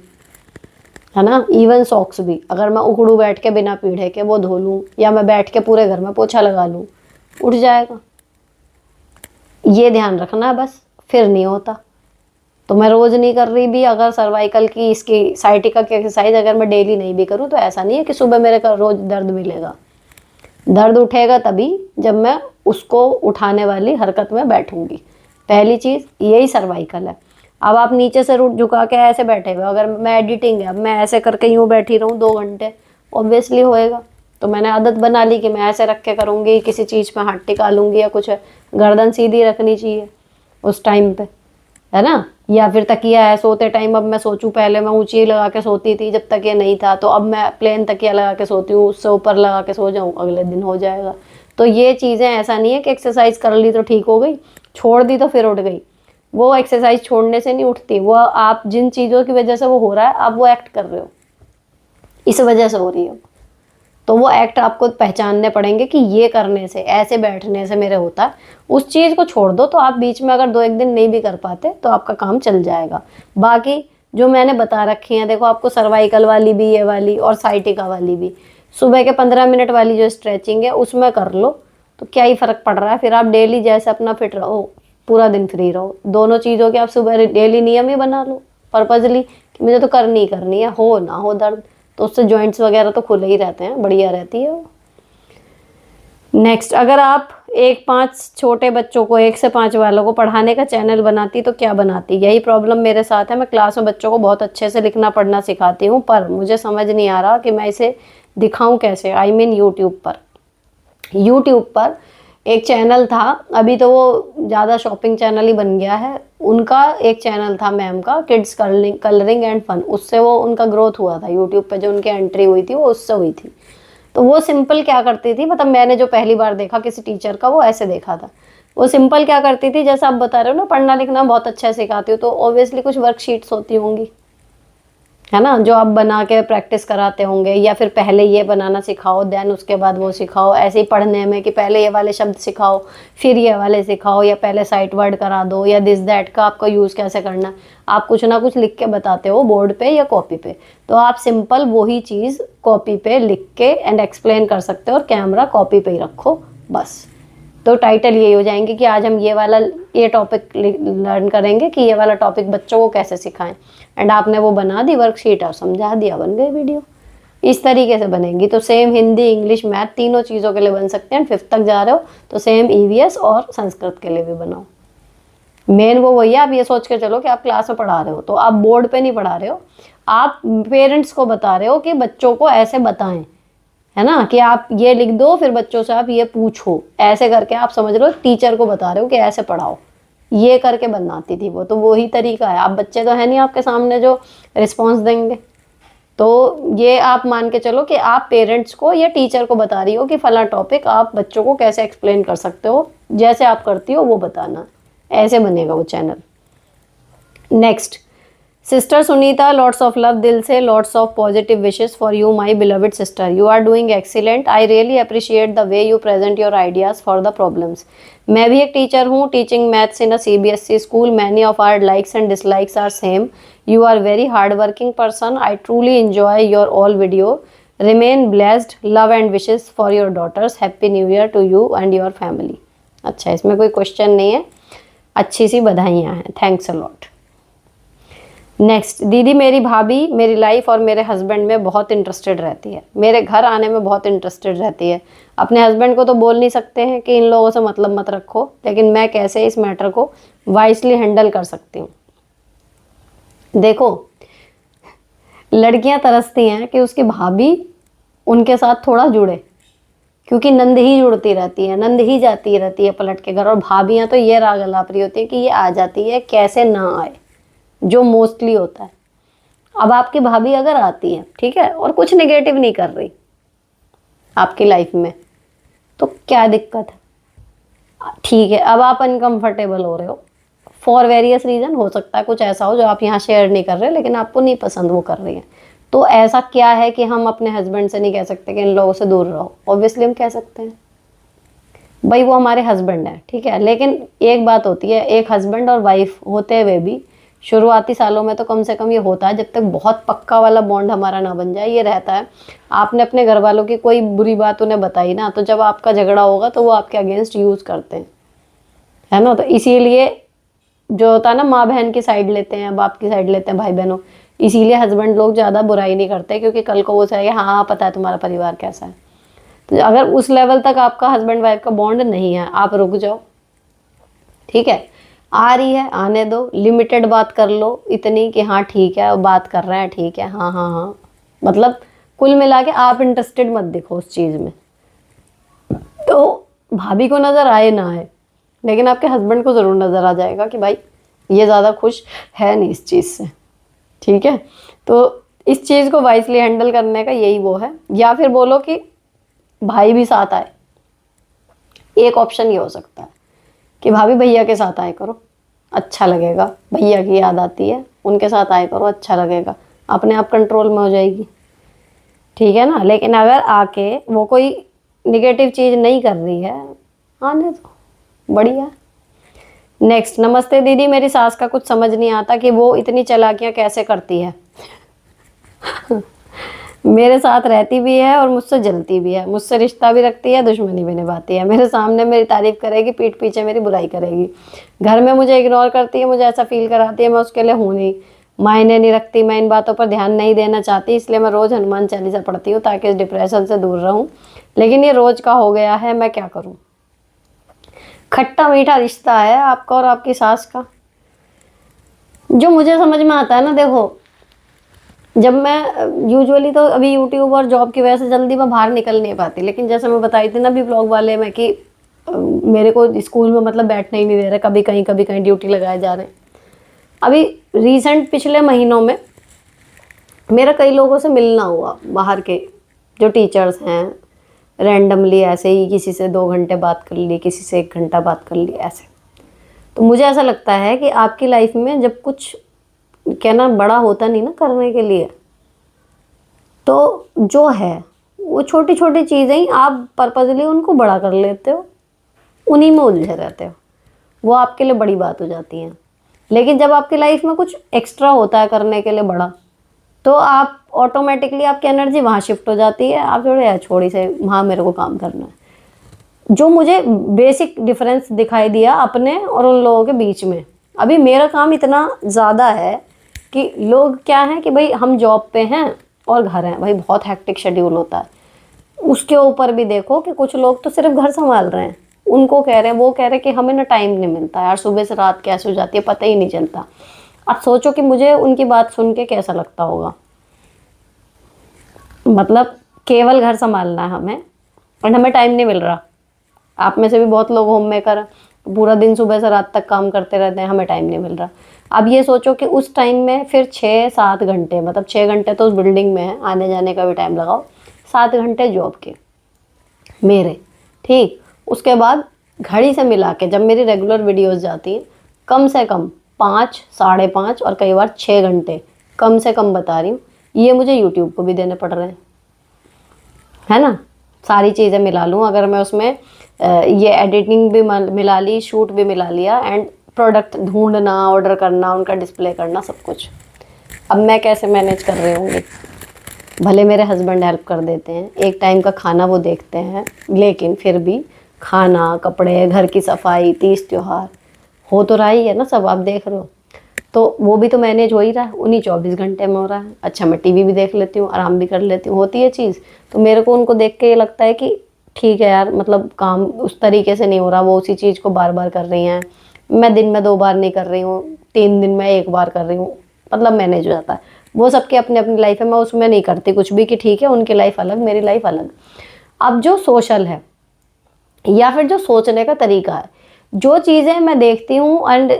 है ना, इवन सॉक्स भी, अगर मैं उकड़ू बैठ के बिना पीढ़े के वो धो लूँ, या मैं बैठ के पूरे घर में पोछा लगा लूँ, उठ जाएगा। ये ध्यान रखना है बस, फिर नहीं होता। तो मैं रोज़ नहीं कर रही भी, अगर सर्वाइकल की इसकी साइटिका की एक्सरसाइज अगर मैं डेली नहीं भी करूँ तो ऐसा नहीं है कि सुबह मेरे का रोज़ दर्द मिलेगा। दर्द उठेगा तभी जब मैं उसको उठाने वाली हरकत में बैठूंगी। पहली चीज़ यही सर्वाइकल है। अब आप नीचे से रूट झुका के ऐसे बैठे हुए, अगर मैं एडिटिंग है, अब मैं ऐसे करके यूँ बैठी रहूँ 2 घंटे, ऑब्वियसली होएगा। तो मैंने आदत बना ली कि मैं ऐसे रख के करूँगी, किसी चीज़ में हाथ टिका लूँगी या कुछ है। गर्दन सीधी रखनी चाहिए उस टाइम पे, है ना। या फिर तकिया है सोते टाइम, अब मैं सोचूं पहले मैं ऊंची लगा के सोती थी जब तकिया नहीं था, तो अब मैं प्लेन तकिया लगा के सोती हूँ, उससे ऊपर लगा के सो जाऊँ, अगले दिन हो जाएगा। तो ये चीज़ें ऐसा नहीं है कि एक्सरसाइज कर ली तो ठीक हो गई, छोड़ दी तो फिर उठ गई। वो एक्सरसाइज छोड़ने से नहीं उठती, वो आप जिन चीज़ों की वजह से वो हो रहा है आप वो एक्ट कर रहे हो, इस वजह से हो रही है। तो वो एक्ट आपको पहचानने पड़ेंगे कि ये करने से, ऐसे बैठने से मेरे होता है। उस चीज़ को छोड़ दो। तो आप बीच में अगर 2-1 दिन नहीं भी कर पाते तो आपका काम चल जाएगा। बाकी जो मैंने बता रखी हैं, देखो आपको सर्वाइकल वाली भी, ये वाली और साइटिका वाली भी, सुबह के 15 मिनट वाली जो स्ट्रेचिंग है उसमें कर लो, तो क्या ही फ़र्क पड़ रहा है। फिर आप डेली जैसे अपना फिट रहो, पूरा दिन फ्री रहो। दोनों चीज़ों के आप सुबह डेली नियम ही बना लो पर्पजली कि मुझे तो करनी ही करनी है, हो ना हो दर्द। तो उससे जॉइंट्स वगैरह तो खुले ही रहते हैं, बढ़िया रहती है वो। नेक्स्ट, अगर आप 1-5 छोटे बच्चों को, 1 से 5 वालों को पढ़ाने का चैनल बनाती तो क्या बनाती? यही प्रॉब्लम मेरे साथ है। मैं क्लास में बच्चों को बहुत अच्छे से लिखना पढ़ना सिखाती हूँ, पर मुझे समझ नहीं आ रहा कि मैं इसे दिखाऊं कैसे। आई मीन यूट्यूब पर एक चैनल था, अभी तो वो ज़्यादा शॉपिंग चैनल ही बन गया है। उनका एक चैनल था मैम का, किड्स कलरिंग एंड फन, उससे वो उनका ग्रोथ हुआ था यूट्यूब पे। जो उनकी एंट्री हुई थी वो उससे हुई थी। तो वो सिंपल क्या करती थी, मतलब मैंने जो पहली बार देखा किसी टीचर का, वो ऐसे देखा था। वो सिंपल क्या करती थी, जैसे आप बता रहे हो ना पढ़ना लिखना बहुत अच्छा सिखाती हो, तो ऑब्वियसली कुछ वर्कशीट्स होती होंगी, है ना, जो आप बना के प्रैक्टिस कराते होंगे। या फिर पहले ये बनाना सिखाओ, देन उसके बाद वो सिखाओ। ऐसे ही पढ़ने में कि पहले ये वाले शब्द सिखाओ, फिर ये वाले सिखाओ, या पहले साइट वर्ड करा दो, या दिस दैट का आपका यूज़ कैसे करना। आप कुछ ना कुछ लिख के बताते हो बोर्ड पे या कॉपी पे, तो आप सिंपल वही चीज़ कॉपी पे लिख के एंड एक्सप्लेन कर सकते हो, और कैमरा कॉपी पे ही रखो बस। तो टाइटल यही हो जाएंगे कि आज हम ये टॉपिक लर्न करेंगे कि ये वाला टॉपिक बच्चों को कैसे सिखाएं। एंड आपने वो बना दी वर्कशीट और समझा दिया, बन गई वीडियो। इस तरीके से बनेंगी। तो सेम हिंदी, इंग्लिश, मैथ तीनों चीज़ों के लिए बन सकते हैं। 5th तक जा रहे हो तो सेम ईवीएस और संस्कृत के लिए भी बनाओ। मेन वो वही है, आप ये सोच के चलो कि आप क्लास में पढ़ा रहे हो, तो आप बोर्ड पे नहीं पढ़ा रहे हो, आप पेरेंट्स को बता रहे हो कि बच्चों को ऐसे बताएं, है ना, कि आप ये लिख दो, फिर बच्चों से आप ये पूछो, ऐसे करके आप समझ लो टीचर को बता रहे हो कि ऐसे पढ़ाओ। ये करके बनाती थी वो, तो वही तरीका है। आप बच्चे तो है नहीं आपके सामने जो रिस्पॉन्स देंगे, तो ये आप मान के चलो कि आप पेरेंट्स को या टीचर को बता रही हो कि फला टॉपिक आप बच्चों को कैसे एक्सप्लेन कर सकते हो, जैसे आप करती हो वो बताना। ऐसे बनेगा वो channel. Next, sister Sunita, lots of love, दिल से lots of positive wishes for you my beloved sister. You are doing excellent. I really appreciate the way you present your ideas for the problems. मैं भी एक teacher हूँ, teaching maths in a CBSE school. Many of our likes and dislikes are same. You are very hard working person. I truly enjoy your all video. Remain blessed. Love and wishes for your daughters. Happy new year to you and your family. अच्छा, इसमें कोई question नहीं है, अच्छी सी बधाइयाँ हैं, thanks a lot. Next, दीदी मेरी भाभी मेरी लाइफ और मेरे हस्बैंड में बहुत इंटरेस्टेड रहती है, मेरे घर आने में बहुत इंटरेस्टेड रहती है। अपने हस्बैंड को तो बोल नहीं सकते हैं कि इन लोगों से मतलब मत रखो, लेकिन मैं कैसे इस मैटर को वाइसली हैंडल कर सकती हूँ। देखो, लड़कियां तरसती हैं कि उसकी भाभी उनके साथ थोड़ा जुड़े, क्योंकि नंद ही जुड़ती रहती है, नंद ही जाती रहती है पलट के घर, और भाभियाँ तो ये राग अलापरी होती है कि ये आ जाती है कैसे ना आए, जो मोस्टली होता है। अब आपकी भाभी अगर आती है, ठीक है, और कुछ नेगेटिव नहीं कर रही आपकी लाइफ में, तो क्या दिक्कत है? ठीक है, अब आप अनकंफर्टेबल हो रहे हो फॉर वेरियस रीज़न, हो सकता है कुछ ऐसा हो जो आप यहाँ शेयर नहीं कर रहे, लेकिन आपको नहीं पसंद वो कर रही है, तो ऐसा क्या है कि हम अपने हस्बैंड से नहीं कह सकते कि इन लोगों से दूर रहो? ऑब्वियसली हम कह सकते हैं, भाई वो हमारे हस्बैंड है, ठीक है। लेकिन एक बात होती है, एक हस्बैंड और वाइफ होते हुए भी शुरुआती सालों में तो कम से कम ये होता है, जब तक बहुत पक्का वाला बॉन्ड हमारा ना बन जाए, ये रहता है। आपने अपने घर वालों की कोई बुरी बात उन्हें बताई ना, तो जब आपका झगड़ा होगा तो वो आपके अगेंस्ट यूज़ करते हैं, है ना। तो इसीलिए जो होता है ना, माँ बहन की साइड लेते हैं, बाप की साइड लेते हैं भाई बहनों, इसीलिए हस्बैंड लोग ज़्यादा बुराई नहीं करते, क्योंकि कल को वो चाहेंगे हाँ हाँ पता है तुम्हारा परिवार कैसा है। तो अगर उस लेवल तक आपका हस्बैंड वाइफ का बॉन्ड नहीं है, आप रुक जाओ, ठीक है। आ रही है आने दो, लिमिटेड बात कर लो, इतनी कि हाँ ठीक है बात कर रहे हैं, ठीक है, हाँ हाँ हाँ, मतलब कुल मिला के आप इंटरेस्टेड मत दिखो उस चीज़ में। तो भाभी को नज़र आए ना आए, लेकिन आपके हस्बैंड को ज़रूर नज़र आ जाएगा कि भाई ये ज़्यादा खुश है नहीं इस चीज़ से, ठीक है। तो इस चीज़ को वाइसली हैंडल करने का यही वो है। या फिर बोलो कि भाई भी साथ आए, एक ऑप्शन ये हो सकता है कि भाभी भैया के साथ आए करो, अच्छा लगेगा, भैया की याद आती है, उनके साथ आए करो, अच्छा लगेगा, अपने आप कंट्रोल में हो जाएगी, ठीक है ना। लेकिन अगर आके वो कोई निगेटिव चीज़ नहीं कर रही है, आने दो, बढ़िया। नेक्स्ट, नमस्ते दीदी, मेरी सास का कुछ समझ नहीं आता कि वो इतनी चालाकियाँ कैसे करती है। मेरे साथ रहती भी है और मुझसे जलती भी है, मुझसे रिश्ता भी रखती है, दुश्मनी भी निभाती है, मेरे सामने मेरी तारीफ करेगी, पीठ पीछे मेरी बुराई करेगी, घर में मुझे इग्नोर करती है, मुझे ऐसा फील कराती है मैं उसके लिए हूँ नहीं, मायने नहीं रखती, मैं इन बातों पर ध्यान नहीं देना चाहती, इसलिए मैं रोज़ हनुमान चालीसा पढ़ती हूँ ताकि इस डिप्रेशन से दूर रहूँ, लेकिन ये रोज़ का हो गया है, मैं क्या करूँ। खट्टा मीठा रिश्ता है आपका और आपकी सास का। जो मुझे समझ में आता है ना, देखो जब मैं यूजुअली तो अभी यूट्यूब और जॉब की वजह से जल्दी मैं बाहर निकल नहीं पाती, लेकिन जैसे मैं बताई थी ना अभी ब्लॉग वाले में कि मेरे को स्कूल में मतलब बैठने ही नहीं दे रहे, कभी कहीं ड्यूटी लगाए जा रहे हैं। अभी रिसेंट पिछले महीनों में मेरा कई लोगों से मिलना हुआ, बाहर के जो टीचर्स हैं, रैंडमली ऐसे ही किसी से 2 घंटे बात कर ली, किसी से 1 घंटा बात कर ली, ऐसे। तो मुझे ऐसा लगता है कि आपकी लाइफ में जब कुछ कहना बड़ा होता नहीं ना करने के लिए, तो जो है वो छोटी छोटी चीज़ें ही आप पर्पजली उनको बड़ा कर लेते हो, उन्हीं में उलझे रहते हो, वो आपके लिए बड़ी बात हो जाती है। लेकिन जब आपकी लाइफ में कुछ एक्स्ट्रा होता है करने के लिए बड़ा, तो आप ऑटोमेटिकली आपकी एनर्जी वहाँ शिफ्ट हो जाती है, आप थोड़े यार छोड़ी से वहाँ मेरे को काम करना है। जो मुझे बेसिक डिफरेंस दिखाई दिया अपने और उन लोगों के बीच में, अभी मेरा काम इतना ज़्यादा है कि लोग क्या है कि भाई हम जॉब पे हैं और घर हैं, भाई बहुत हेक्टिक शेड्यूल होता है। उसके ऊपर भी देखो कि कुछ लोग तो सिर्फ घर संभाल रहे हैं, उनको कह रहे हैं, वो कह रहे हैं कि हमें ना टाइम नहीं मिलता यार, सुबह से रात कैसे हो जाती है पता ही नहीं चलता। अब सोचो कि मुझे उनकी बात सुन के कैसा लगता होगा। मतलब केवल घर संभालना है हमें और हमें टाइम नहीं मिल रहा। आप में से भी बहुत लोग होम मेकर हैं, पूरा दिन सुबह से रात तक काम करते रहते हैं, हमें टाइम नहीं मिल रहा। अब ये सोचो कि उस टाइम में फिर 6-7 घंटे, मतलब 6 घंटे तो उस बिल्डिंग में है, आने जाने का भी टाइम लगाओ, 7 घंटे जॉब के मेरे, ठीक। उसके बाद घड़ी से मिला के जब मेरी रेगुलर वीडियोस जाती हैं, कम से कम 5, 5.5 और कई बार 6 घंटे, कम से कम बता रही हूँ, ये मुझे यूट्यूब को भी देने पड़ रहे हैं, है ना। सारी चीज़ें मिला लूँ अगर मैं उसमें ये एडिटिंग भी मिला ली, शूट भी मिला लिया, एंड प्रोडक्ट ढूंढना, ऑर्डर करना, उनका डिस्प्ले करना, सब कुछ। अब मैं कैसे मैनेज कर रही होंगी। भले मेरे हस्बैंड हेल्प कर देते हैं, एक टाइम का खाना वो देखते हैं, लेकिन फिर भी खाना, कपड़े, घर की सफाई, तीज त्योहार हो तो रहा ही है ना सब, आप देख रहे हो। तो वो भी तो मैनेज हो ही रहा है, उन्हीं 24 घंटे में हो रहा है। अच्छा मैं टीवी भी देख लेती हूँ, आराम भी कर लेती हूँ, होती है चीज़। तो मेरे को उनको देख के ये लगता है कि ठीक है यार, मतलब काम उस तरीके से नहीं हो रहा, वो उसी चीज़ को बार बार कर रही हैं, मैं दिन में 2 बार नहीं कर रही हूँ, 3 दिन में 1 बार कर रही हूँ, मतलब मैनेज हो जाता है। वो सबके अपनी अपनी लाइफ है, मैं उसमें नहीं करती कुछ भी कि ठीक है उनकी लाइफ अलग, मेरी लाइफ अलग। अब जो सोशल है या फिर जो सोचने का तरीका है, जो चीज़ें मैं देखती हूँ एंड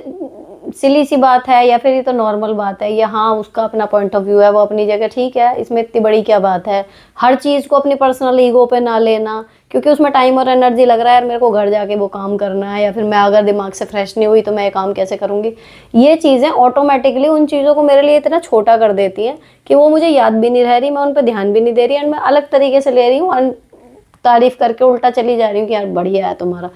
सिली सी बात है या फिर ये तो नॉर्मल बात है, या हाँ उसका अपना पॉइंट ऑफ व्यू है, वो अपनी जगह ठीक है, इसमें इतनी बड़ी क्या बात है। हर चीज़ को अपनी पर्सनल ईगो पे ना लेना, क्योंकि उसमें टाइम और एनर्जी लग रहा है यार, मेरे को घर जाके वो काम करना है, या फिर मैं अगर दिमाग से फ्रेश नहीं हुई तो मैं ये काम कैसे करूँगी। ये चीज़ें ऑटोमेटिकली उन चीज़ों को मेरे लिए इतना छोटा कर देती हैं कि वो मुझे याद भी नहीं रह रही, मैं उन पर ध्यान भी नहीं दे रही, एंड मैं अलग तरीके से ले रही हूँ, तारीफ करके उल्टा चली जा रही हूँ कि यार बढ़िया है तुम्हारा।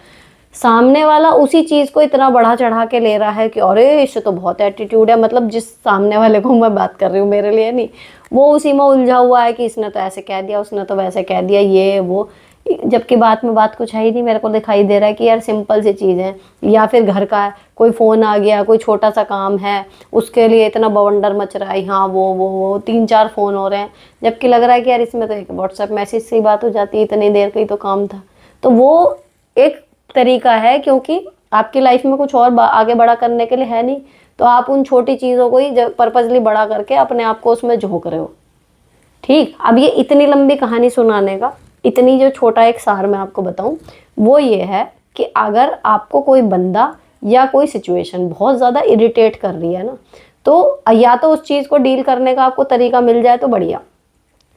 सामने वाला उसी चीज़ को इतना बढ़ा चढ़ा के ले रहा है कि अरे इससे तो बहुत एटीट्यूड है, मतलब जिस सामने वाले को मैं बात कर रही हूँ, मेरे लिए नहीं, वो उसी में उलझा हुआ है कि इसने तो ऐसे कह दिया, उसने तो वैसे कह दिया, ये वो, जबकि बात में बात कुछ है ही नहीं। मेरे को दिखाई दे रहा है कि यार सिंपल सी चीज़ है, या फिर घर का कोई फ़ोन आ गया, कोई छोटा सा काम है, उसके लिए इतना बवंडर मच रहा है, हाँ वो 3-4 फ़ोन हो रहे हैं, जबकि लग रहा है कि यार इसमें तो एक व्हाट्सएप मैसेज से ही बात हो जाती है, इतनी देर का ही तो काम था। तो वो एक तरीका है, क्योंकि आपकी लाइफ में कुछ और आगे बड़ा करने के लिए है नहीं, तो आप उन छोटी चीज़ों को ही पर्पजली बड़ा करके अपने आप को उसमें झोंक रहे हो। ठीक, अब ये इतनी लंबी कहानी सुनाने का, इतनी जो छोटा एक सार मैं आपको बताऊं, वो ये है कि अगर आपको कोई बंदा या कोई सिचुएशन बहुत ज़्यादा इरिटेट कर रही है ना, तो या तो उस चीज़ को डील करने का आपको तरीका मिल जाए तो बढ़िया,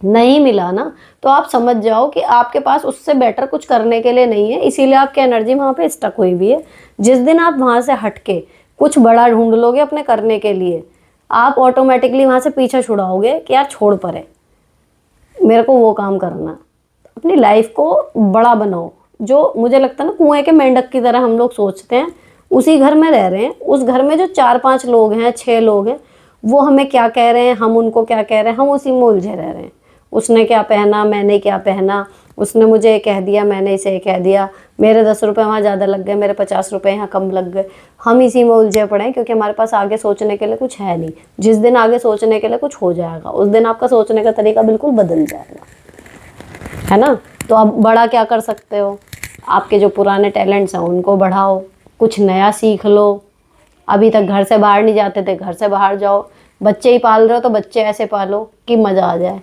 नहीं मिला ना तो आप समझ जाओ कि आपके पास उससे बेटर कुछ करने के लिए नहीं है, इसीलिए आपकी एनर्जी वहाँ पे स्टक हुई भी है। जिस दिन आप वहाँ से हट के कुछ बड़ा ढूंढ लोगे अपने करने के लिए, आप ऑटोमेटिकली वहाँ से पीछा छुड़ाओगे कि यार छोड़ परे, मेरे को वो काम करना। अपनी लाइफ को बड़ा बनाओ। जो मुझे लगता है ना, कुएं के मेंढक की तरह हम लोग सोचते हैं, उसी घर में रह रहे हैं, उस घर में जो 4-5 लोग हैं, 6 लोग हैं, वो हमें क्या कह रहे हैं, हम उनको क्या कह रहे हैं, हम उसी में उलझे रह रहे हैं। उसने क्या पहना, मैंने क्या पहना, उसने मुझे कह दिया, मैंने इसे कह दिया, मेरे 10 रुपये वहाँ ज़्यादा लग गए, मेरे 50 रुपये यहाँ कम लग गए। हम इसी में उलझे पड़े हैं, क्योंकि हमारे पास आगे सोचने के लिए कुछ है नहीं। जिस दिन आगे सोचने के लिए कुछ हो जाएगा, उस दिन आपका सोचने का तरीका बिल्कुल बदल जाएगा, है ना। तो अब बड़ा क्या कर सकते हो, आपके जो पुराने टैलेंट्स हैं उनको बढ़ाओ, कुछ नया सीख लो। अभी तक घर से बाहर नहीं जाते थे, घर से बाहर जाओ। बच्चे ही पाल रहे हो तो बच्चे ऐसे पालो कि मज़ा आ जाए।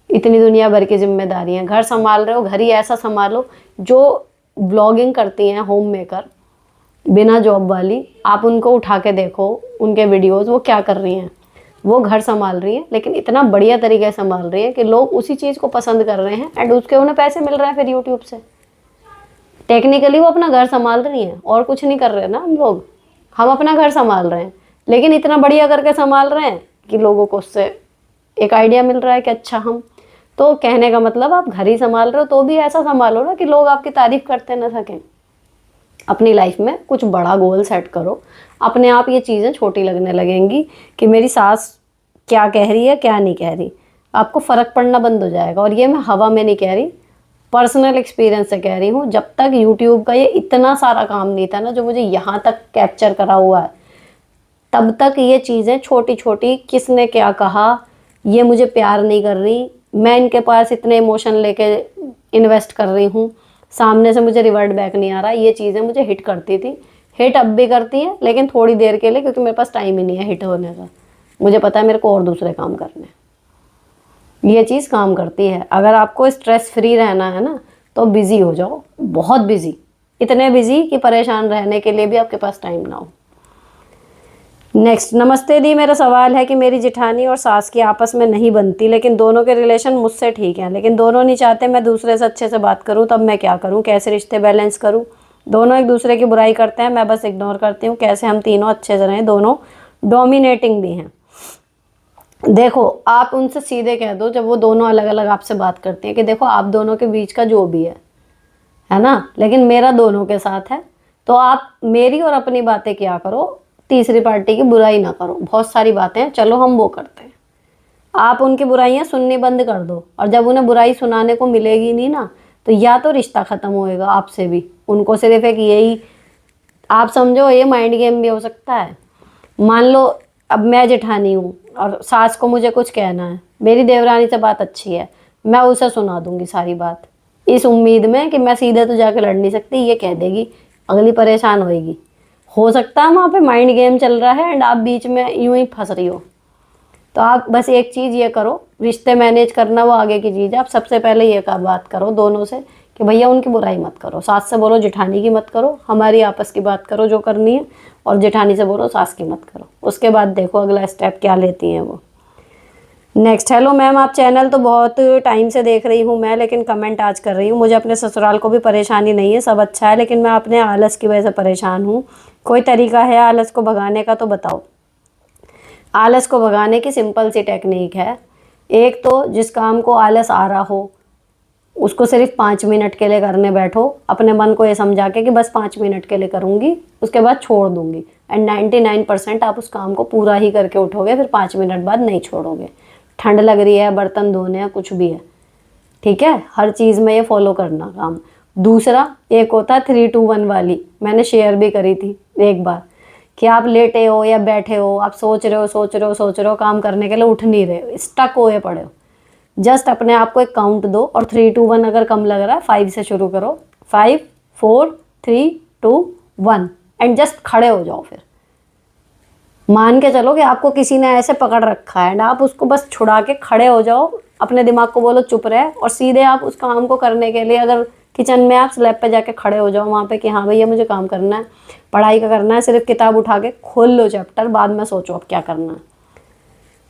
इतनी दुनिया भर की जिम्मेदारियां, घर संभाल रहे हो, घर ही ऐसा संभालो। जो ब्लॉगिंग करती हैं होम मेकर, बिना जॉब वाली, आप उनको उठा के देखो, उनके वीडियोस, वो क्या कर रही हैं। वो घर संभाल रही हैं, लेकिन इतना बढ़िया तरीके से संभाल रही है कि लोग उसी चीज़ को पसंद कर रहे हैं, एंड उसके उन्हें पैसे मिल रहे हैं फिर यूट्यूब से। टेक्निकली वो अपना घर संभाल रही हैं, और कुछ नहीं कर रहे ना हम लोग। हम अपना घर संभाल रहे हैं, लेकिन इतना बढ़िया करके संभाल रहे हैं कि लोगों को उससे एक आइडिया मिल रहा है कि अच्छा हम, तो कहने का मतलब आप घर ही संभाल रहे हो तो भी ऐसा संभालो ना कि लोग आपकी तारीफ करते ना सकें। अपनी लाइफ में कुछ बड़ा गोल सेट करो, अपने आप ये चीज़ें छोटी लगने लगेंगी कि मेरी सास क्या कह रही है, क्या नहीं कह रही, आपको फ़र्क पड़ना बंद हो जाएगा। और ये मैं हवा में नहीं कह रही, पर्सनल एक्सपीरियंस से कह रही हूँ। जब तक यूट्यूब का ये इतना सारा काम नहीं था ना, जो मुझे यहाँ तक कैप्चर करा हुआ है, तब तक ये चीज़ें छोटी छोटी, किसने क्या कहा, ये मुझे प्यार नहीं कर रही, मैं इनके पास इतने इमोशन लेके इन्वेस्ट कर रही हूँ, सामने से मुझे रिवर्ट बैक नहीं आ रहा, ये चीज़ें मुझे हिट करती थी। हिट अब भी करती है, लेकिन थोड़ी देर के लिए, क्योंकि मेरे पास टाइम ही नहीं है हिट होने का। मुझे पता है मेरे को और दूसरे काम करने हैं। ये चीज़ काम करती है। अगर आपको स्ट्रेस फ्री रहना है ना, तो बिज़ी हो जाओ, बहुत बिज़ी, इतने बिज़ी कि परेशान रहने के लिए भी आपके पास टाइम ना हो। नेक्स्ट, नमस्ते दी, मेरा सवाल है कि मेरी जिठानी और सास की आपस में नहीं बनती, लेकिन दोनों के रिलेशन मुझसे ठीक हैं, लेकिन दोनों नहीं चाहते मैं दूसरे से अच्छे से बात करूं, तब मैं क्या करूं, कैसे रिश्ते बैलेंस करूं। दोनों एक दूसरे की बुराई करते हैं, मैं बस इग्नोर करती हूँ, कैसे हम तीनों अच्छे से रहें। दोनों डोमिनेटिंग भी हैं। देखो, आप उनसे सीधे कह दो, जब वो दोनों अलग अलग आपसे बात करती हैं, कि देखो आप दोनों के बीच का जो भी है ना, लेकिन मेरा दोनों के साथ है, तो आप मेरी और अपनी बातें किया करो, तीसरी पार्टी की बुराई ना करो। बहुत सारी बातें हैं, चलो हम वो करते हैं। आप उनकी बुराइयां सुननी बंद कर दो, और जब उन्हें बुराई सुनाने को मिलेगी नहीं ना, तो या तो रिश्ता ख़त्म होएगा आपसे भी, उनको सिर्फ एक यही, आप समझो ये माइंड गेम भी हो सकता है। मान लो अब मैं जेठानी हूँ और सास को मुझे कुछ कहना है, मेरी देवरानी से बात अच्छी है, मैं उसे सुना दूंगी सारी बात, इस उम्मीद में कि मैं सीधे तो जाके लड़ नहीं सकती, ये कह देगी, अगली परेशान होएगी। हो सकता है वहाँ पे माइंड गेम चल रहा है, एंड आप बीच में यूं ही फंस रही हो। तो आप बस एक चीज़ ये करो, रिश्ते मैनेज करना वो आगे की चीज़ है, आप सबसे पहले ये का बात करो दोनों से कि भैया उनकी बुराई मत करो। सास से बोलो जेठानी की मत करो, हमारी आपस की बात करो जो करनी है, और जेठानी से बोलो सास की मत करो। उसके बाद देखो अगला स्टेप क्या लेती हैं वो। नेक्स्ट, हेलो मैम, आप चैनल तो बहुत टाइम से देख रही हूँ मैं, लेकिन कमेंट आज कर रही हूँ। मुझे अपने ससुराल को भी परेशानी नहीं है, सब अच्छा है, लेकिन मैं अपने आलस की वजह से परेशान हूँ। कोई तरीका है आलस को भगाने का तो बताओ। आलस को भगाने की सिंपल सी टेक्निक है। एक तो जिस काम को आलस आ रहा हो उसको सिर्फ 5 मिनट के लिए करने बैठो, अपने मन को ये समझा के कि बस 5 मिनट के लिए करूँगी, उसके बाद छोड़ दूँगी। एंड 99% आप उस काम को पूरा ही करके उठोगे, फिर 5 मिनट बाद नहीं छोड़ोगे। ठंड लग रही है, बर्तन धोने हैं, कुछ भी है, ठीक है, हर चीज़ में ये फॉलो करना काम। दूसरा, एक होता है 3-2-1 वाली, मैंने शेयर भी करी थी एक बार, कि आप लेटे हो या बैठे हो, आप सोच रहे हो काम करने के लिए, उठ नहीं रहे, स्टक हुए पड़े हो, जस्ट अपने आप को एक काउंट दो और 3-2-1 अगर कम लग रहा है 5 से शुरू करो, 5 4 3 2 1 एंड जस्ट खड़े हो जाओ। फिर मान के चलो कि आपको किसी ने ऐसे पकड़ रखा है एंड आप उसको बस छुड़ा के खड़े हो जाओ, अपने दिमाग को बोलो चुप रहे, और सीधे आप उस काम को करने के लिए, अगर किचन में आप स्लैब पे जाके खड़े हो जाओ वहाँ पे कि हाँ भैया मुझे काम करना है, पढ़ाई का करना है, सिर्फ किताब उठा के खोल लो चैप्टर, बाद में सोचो अब क्या करना है,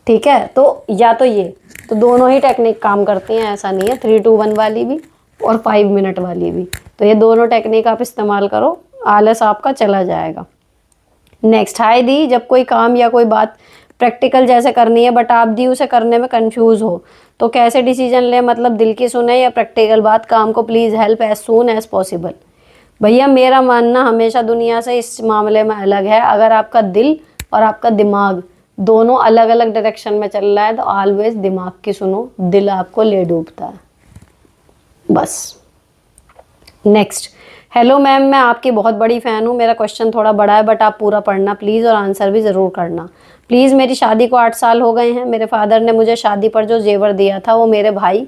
ठीक है। तो या तो ये, तो दोनों ही टेक्निक काम करती हैं, ऐसा नहीं है, 3-2-1 वाली भी और 5 मिनट वाली भी, तो ये दोनों टेक्निक आप इस्तेमाल करो, आलस आपका चला जाएगा। नेक्स्ट, हाय दी, जब कोई काम या कोई बात प्रैक्टिकल जैसे करनी है बट आप दी उसे करने में कंफ्यूज हो तो कैसे डिसीजन ले, मतलब दिल की सुने या प्रैक्टिकल बात, काम को please help as soon as possible. भैया मेरा मानना हमेशा दुनिया से इस मामले में अलग है, अगर आपका दिल और आपका दिमाग दोनों अलग अलग डायरेक्शन में चल रहा है तो ऑलवेज दिमाग की सुनो, दिल आपको ले डूबता है बस। नेक्स्ट, हेलो मैम, मैं आपकी बहुत बड़ी फ़ैन हूँ, मेरा क्वेश्चन थोड़ा बड़ा है बट आप पूरा पढ़ना प्लीज़ और आंसर भी ज़रूर करना प्लीज़। मेरी शादी को 8 साल हो गए हैं, मेरे फादर ने मुझे शादी पर जो जेवर दिया था वो मेरे भाई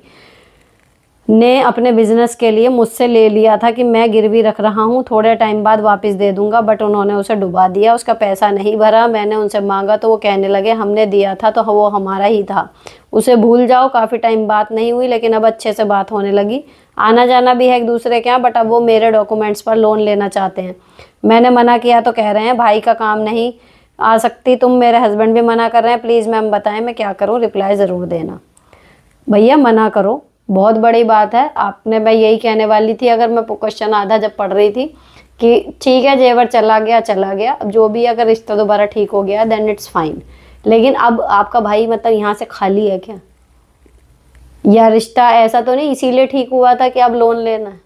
ने अपने बिजनेस के लिए मुझसे ले लिया था कि मैं गिरवी रख रहा हूँ, थोड़े टाइम बाद वापस दे दूंगा, बट उन्होंने उसे डुबा दिया, उसका पैसा नहीं भरा। मैंने उनसे मांगा तो वो कहने लगे हमने दिया था तो वो हमारा ही था, उसे भूल जाओ। काफ़ी टाइम बात नहीं हुई लेकिन अब अच्छे से बात होने लगी, आना जाना भी है एक दूसरे के यहाँ, बट अब वो मेरे डॉक्यूमेंट्स पर लोन लेना चाहते हैं। मैंने मना किया तो कह रहे हैं भाई का काम नहीं आ सकती तुम, मेरे हस्बैंड भी मना कर रहे हैं, प्लीज़ मैम बताएं मैं क्या करूँ, रिप्लाई ज़रूर देना। भैया मना करो, बहुत बड़ी बात है आपने, मैं यही कहने वाली थी अगर मैं क्वेश्चन आधा जब पढ़ रही थी कि ठीक है जेवर चला गया चला गया, अब जो भी अगर रिश्ता दोबारा ठीक हो गया देन इट्स फाइन, लेकिन अब आपका भाई मतलब यहाँ से खाली है क्या, या रिश्ता ऐसा तो नहीं इसीलिए ठीक हुआ था कि अब लोन लेना है,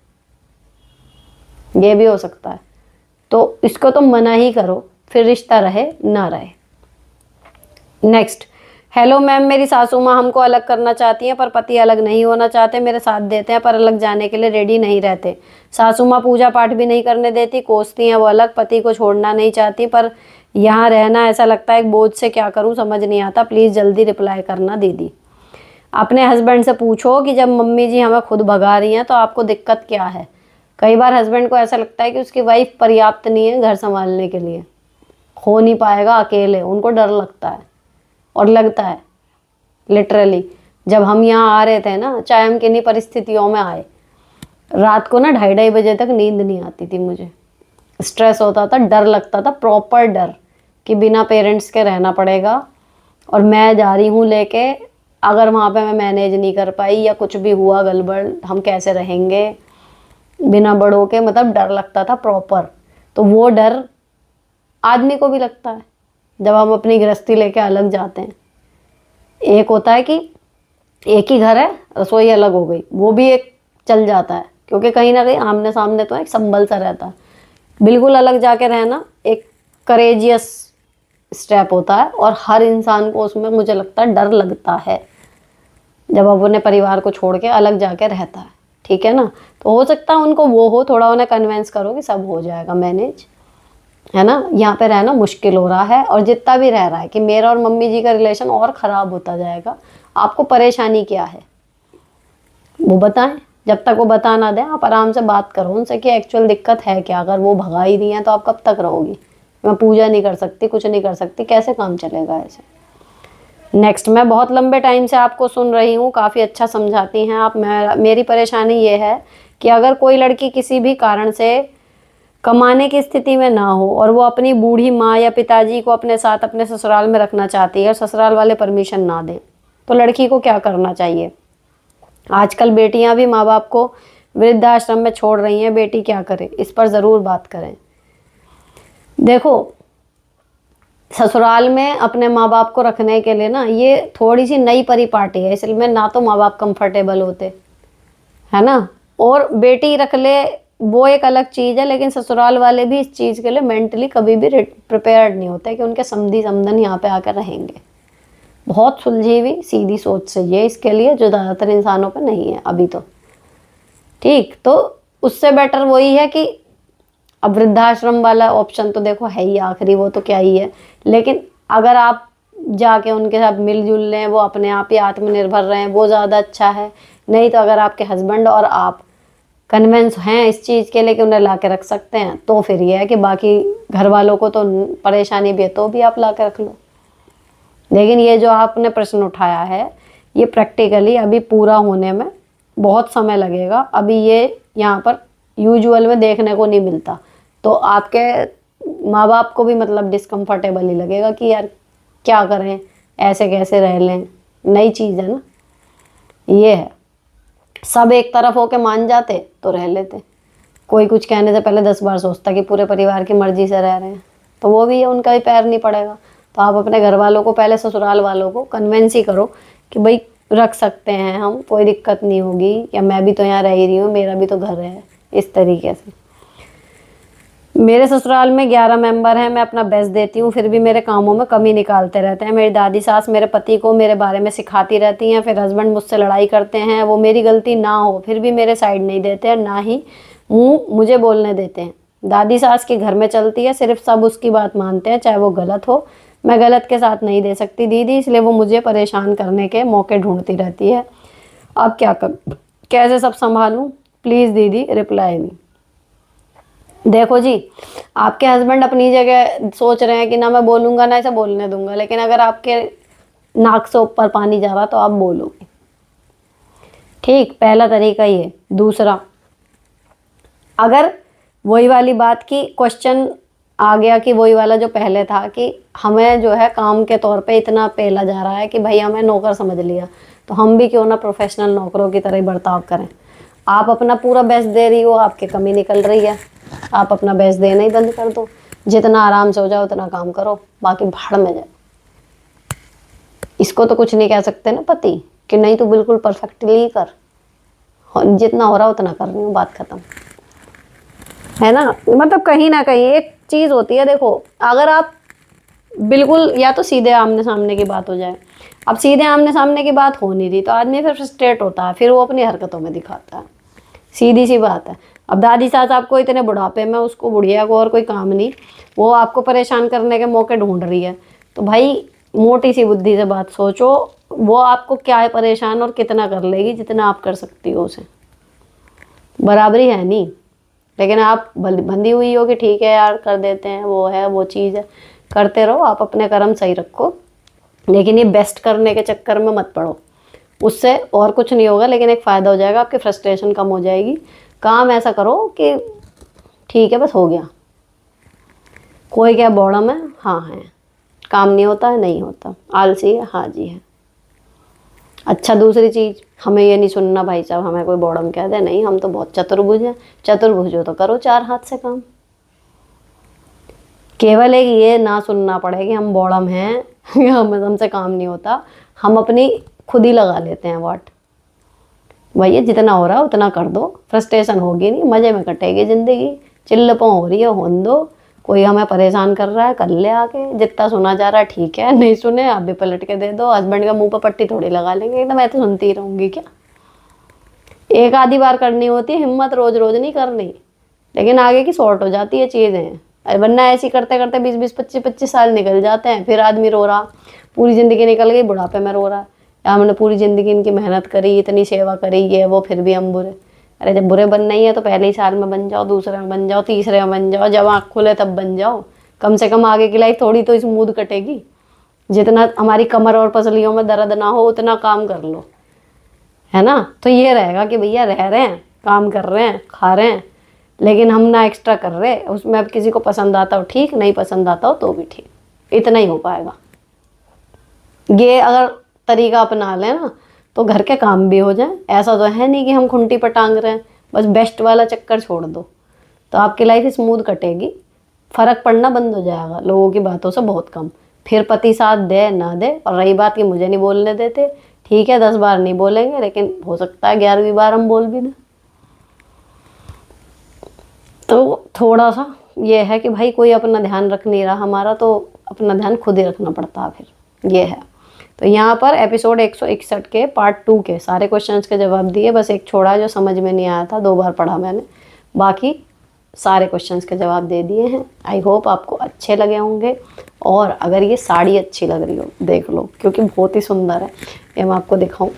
ये भी हो सकता है। तो इसको तो मना ही करो, फिर रिश्ता रहे ना रहे। नेक्स्ट, हेलो मैम, मेरी सासू माँ हमको अलग करना चाहती हैं पर पति अलग नहीं होना चाहते, मेरे साथ देते हैं पर अलग जाने के लिए रेडी नहीं रहते। सासू माँ पूजा पाठ भी नहीं करने देती, कोसती हैं वो अलग, पति को छोड़ना नहीं चाहती पर यहाँ रहना ऐसा लगता है एक बोझ से, क्या करूँ समझ नहीं आता, प्लीज़ जल्दी रिप्लाई करना दीदी। अपने हस्बैंड से पूछो कि जब मम्मी जी हमें खुद भगा रही हैं तो आपको दिक्कत क्या है। कई बार हस्बैंड को ऐसा लगता है कि उसकी वाइफ पर्याप्त नहीं है घर संभालने के लिए, हो नहीं पाएगा अकेले, उनको डर लगता है और लगता है लिटरली। जब हम यहाँ आ रहे थे ना, चाहे हम किन्हीं परिस्थितियों में आए, रात को ना 2:30 बजे तक नींद नहीं आती थी मुझे, स्ट्रेस होता था, डर लगता था, प्रॉपर डर कि बिना पेरेंट्स के रहना पड़ेगा और मैं जा रही हूँ लेके, अगर वहाँ पे मैं मैनेज नहीं कर पाई या कुछ भी हुआ गड़बड़ हम कैसे रहेंगे बिना बड़ों के, मतलब डर लगता था प्रॉपर। तो वो डर आदमी को भी लगता है जब हम अपनी गृहस्थी लेके अलग जाते हैं। एक होता है कि एक ही घर है, रसोई अलग हो गई, वो भी एक चल जाता है क्योंकि कहीं ना कहीं आमने सामने तो एक संभल सा रहता है। बिल्कुल अलग जाके रहना एक करेजियस स्टेप होता है और हर इंसान को उसमें मुझे लगता है डर लगता है जब अपने परिवार को छोड़ के अलग जाके रहता है, ठीक है ना। तो हो सकता है उनको वो हो, थोड़ा उन्हें कन्विंस करो कि सब हो जाएगा मैनेज, है ना। यहाँ पे रहना मुश्किल हो रहा है और जितना भी रह रहा है कि मेरा और मम्मी जी का रिलेशन और ख़राब होता जाएगा, आपको परेशानी क्या है वो बताएं। जब तक वो बता ना दें आप आराम से बात करो उनसे कि एक्चुअल दिक्कत है क्या, अगर वो भगा ही रही हैं तो आप कब तक रहोगी, मैं पूजा नहीं कर सकती, कुछ नहीं कर सकती, कैसे काम चलेगा ऐसे। नेक्स्ट, मैं बहुत लंबे टाइम से आपको सुन रही हूँ, काफ़ी अच्छा समझाती हैं आप। मेरी परेशानी ये है कि अगर कोई लड़की किसी भी कारण से कमाने की स्थिति में ना हो और वो अपनी बूढ़ी माँ या पिताजी को अपने साथ अपने ससुराल में रखना चाहती है और ससुराल वाले परमिशन ना दें, तो लड़की को क्या करना चाहिए। आजकल बेटियां भी माँ बाप को वृद्धाश्रम में छोड़ रही हैं, बेटी क्या करे, इस पर ज़रूर बात करें। देखो, ससुराल में अपने माँ बाप को रखने के लिए ना ये थोड़ी सी नई परिपाटी है, इसलिए ना तो माँ बाप कंफर्टेबल होते, है ना। और बेटी रख ले वो एक अलग चीज़ है, लेकिन ससुराल वाले भी इस चीज़ के लिए मेंटली कभी भी प्रिपेयर्ड नहीं होते कि उनके समधी समधन यहाँ पे आकर रहेंगे। बहुत सुलझी हुई सीधी सोच चाहिए इसके लिए, जो ज़्यादातर इंसानों पे नहीं है अभी तो। ठीक, तो उससे बेटर वही है कि अब वृद्धाश्रम वाला ऑप्शन तो देखो है ही आखिरी, वो तो क्या ही है। लेकिन अगर आप जाके उनके साथ मिलजुल लें, वो अपने आप ही आत्मनिर्भर रहें, वो ज़्यादा अच्छा है। नहीं तो अगर आपके हस्बैंड और आप कन्विंस हैं इस चीज़ के लिए कि उन्हें ला के रख सकते हैं, तो फिर ये है कि बाकी घर वालों को तो परेशानी भी है तो भी आप ला के रख लो। लेकिन ये जो आपने प्रश्न उठाया है, ये प्रैक्टिकली अभी पूरा होने में बहुत समय लगेगा। अभी ये यहाँ पर यूजुअल में देखने को नहीं मिलता, तो आपके माँ बाप को भी मतलब डिस्कम्फर्टेबल ही लगेगा कि यार क्या करें, ऐसे कैसे रह लें, नई चीज़ है ना। ये है, सब एक तरफ होके मान जाते तो रह लेते, कोई कुछ कहने से पहले 10 बार सोचता कि पूरे परिवार की मर्जी से रह रहे हैं, तो वो भी है, उनका भी पैर नहीं पड़ेगा। तो आप अपने घर वालों को पहले, ससुराल वालों को कन्विंस ही करो कि भाई रख सकते हैं हम, कोई दिक्कत नहीं होगी, या मैं भी तो यहाँ रह ही रही हूँ, मेरा भी तो घर है। इस तरीके से मेरे ससुराल में 11 मेंबर हैं, मैं अपना बेस्ट देती हूँ, फिर भी मेरे कामों में कमी निकालते रहते हैं। मेरी दादी सास मेरे पति को मेरे बारे में सिखाती रहती हैं, फिर हस्बैंड मुझसे लड़ाई करते हैं, वो मेरी गलती ना हो फिर भी मेरे साइड नहीं देते हैं, ना ही मुँह मुझे बोलने देते हैं। दादी सास के घर में चलती है, सिर्फ सब उसकी बात मानते हैं, चाहे वो गलत हो। मैं गलत के साथ नहीं दे सकती दीदी, इसलिए वो मुझे परेशान करने के मौके ढूंढती रहती है। अब क्या करूँ, कैसे सब संभालूँ, प्लीज़ दीदी रिप्लाई मी। देखो जी, आपके हस्बैंड अपनी जगह सोच रहे हैं कि ना मैं बोलूँगा ना इसे बोलने दूंगा, लेकिन अगर आपके नाक से ऊपर पानी जा रहा तो आप बोलोगे। ठीक, पहला तरीका ये। दूसरा, अगर वही वाली बात की क्वेश्चन आ गया कि वही वाला जो पहले था कि हमें जो है काम के तौर पे इतना पेला जा रहा है कि भाई हमें नौकर समझ लिया, तो हम भी क्यों ना प्रोफेशनल नौकरों की तरह ही बर्ताव करें। आप अपना पूरा बेस्ट दे रही हो, आपकी कमी निकल रही है, आप अपना बेस्ट देना ही बंद कर दो। जितना आराम से हो जाए उतना काम करो, बाकी भाड़ में जाए। इसको तो कुछ नहीं कह सकते ना पति कि नहीं तू बिल्कुल परफेक्टली कर, जितना हो रहा उतना कर रही हूँ, बात खत्म, है ना। मतलब कहीं ना कहीं एक चीज़ होती है, देखो अगर आप बिल्कुल, या तो सीधे आमने सामने की बात हो जाए। अब सीधे आमने सामने की बात हो नहीं रही तो आदमी फिर फ्रस्ट्रेट होता है, फिर वो अपनी हरकतों में दिखाता है, सीधी सी बात है। अब दादी सास आपको इतने बुढ़ापे में, उसको बुढ़िया को और कोई काम नहीं, वो आपको परेशान करने के मौके ढूंढ रही है, तो भाई मोटी सी बुद्धि से बात सोचो, वो आपको क्या है परेशान और कितना कर लेगी, जितना आप कर सकती हो उसे, बराबरी है नहीं। लेकिन आप बंधी हुई हो कि ठीक है यार कर देते हैं, वो है वो चीज़ है, करते रहो, आप अपने कर्म सही रखो, लेकिन ये बेस्ट करने के चक्कर में मत पड़ो। उससे और कुछ नहीं होगा, लेकिन एक फ़ायदा हो जाएगा, आपकी फ्रस्ट्रेशन कम हो जाएगी। काम ऐसा करो कि ठीक है बस हो गया, कोई क्या बॉडम है, हाँ है, काम नहीं होता है, नहीं होता, आलसी है, हाँ जी है। अच्छा, दूसरी चीज़, हमें ये नहीं सुनना भाई साहब हमें कोई बॉडम कह दे, नहीं, हम तो बहुत चतुर्भुज हैं। चतुर्भुज हो तो करो 4 हाथ से काम। केवल एक ये ना सुनना पड़े कि हम बॉडम हैं हमसे काम नहीं होता, हम अपनी खुद ही लगा लेते हैं वाट। भैया जितना हो रहा है उतना कर दो, फ्रस्ट्रेशन होगी नहीं, मज़े में कटेगी ज़िंदगी। चिल्लपों हो रही है होने दो, कोई हमें परेशान कर रहा है कर ले आके, जितना सुना जा रहा है ठीक है, नहीं सुने आप भी पलट के दे दो। हस्बैंड का मुंह पर पट्टी थोड़ी लगा लेंगे, एकदम मैं तो सुनती ही रहूँगी क्या। एक आधी बार करनी होती है, हिम्मत रोज रोज नहीं करनी, लेकिन आगे की सॉर्ट हो जाती है चीज़ें। वरना ऐसी करते करते 20-20, 25-25 साल निकल जाते हैं, फिर आदमी रो रहा, पूरी ज़िंदगी निकल गई, बुढ़ापे में रो रहा है, या हमने पूरी ज़िंदगी इनकी मेहनत करी, इतनी सेवा करी, ये वो, फिर भी हम बुरे। अरे जब बुरे बनना ही है तो पहले ही साल में बन जाओ, दूसरे में बन जाओ, तीसरे में बन जाओ, जब आँख खुले तब बन जाओ। कम से कम आगे की लाइफ थोड़ी तो स्मूथ कटेगी। जितना हमारी कमर और पसलियों में दर्द ना हो उतना काम कर लो, है ना। तो ये रहेगा कि भैया रह रहे हैं, काम कर रहे हैं, खा रहे हैं, लेकिन हम ना एक्स्ट्रा कर रहे। उसमें अब किसी को पसंद आता हो ठीक, नहीं पसंद आता हो तो भी ठीक, इतना ही हो पाएगा। ये अगर तरीका अपना लें ना तो घर के काम भी हो जाए। ऐसा तो है नहीं कि हम खुंटी पर टांग रहे हैं, बस बेस्ट वाला चक्कर छोड़ दो तो आपकी लाइफ स्मूथ कटेगी। फ़र्क पड़ना बंद हो जाएगा लोगों की बातों से बहुत कम। फिर पति साथ दे ना दे, और रही बात कि मुझे नहीं बोलने देते, ठीक है 10 बार नहीं बोलेंगे, लेकिन हो सकता है 11वीं बार हम बोल भी दें। थोड़ा सा ये है कि भाई कोई अपना ध्यान रख नहीं रहा हमारा, तो अपना ध्यान खुद ही रखना पड़ता है फिर, ये है। तो यहाँ पर एपिसोड 161 के पार्ट 2 के सारे क्वेश्चंस के जवाब दिए, बस एक छोड़ा जो समझ में नहीं आया था, 2 बार पढ़ा मैंने, बाकी सारे क्वेश्चंस के जवाब दे दिए हैं। आई होप आपको अच्छे लगे होंगे। और अगर ये साड़ी अच्छी लग रही हो देख लो, क्योंकि बहुत ही सुंदर है। ये मैं आपको दिखाऊं,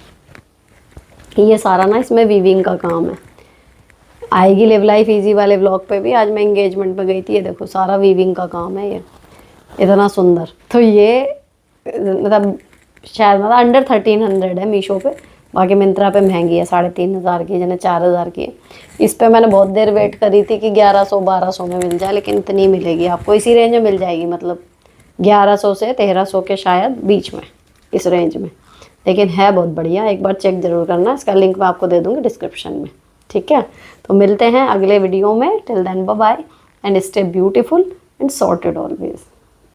ये सारा ना इसमें वीविंग का काम है। आएगी लिव लाइफ इजी वाले व्लॉग पे भी, आज मैं एंगेजमेंट पे गई थी, ये देखो सारा वीविंग का काम है, ये इतना सुंदर। तो ये मतलब शायद मतलब अंडर 1300 है मीशो पे, बाकी मिंत्रा पे महंगी है 3500 की, जिन्हें 4000 की है। इस पे मैंने बहुत देर वेट करी थी कि 1100-1200 में मिल जाए, लेकिन इतनी मिलेगी आपको, इसी रेंज में मिल जाएगी, मतलब 1100 से 1300 के शायद बीच में, इस रेंज में। लेकिन है बहुत बढ़िया, एक बार चेक ज़रूर करना, इसका लिंक मैं आपको दे दूँगी डिस्क्रिप्शन में, ठीक है। तो मिलते हैं अगले वीडियो में, till then bye bye and stay beautiful and sorted always.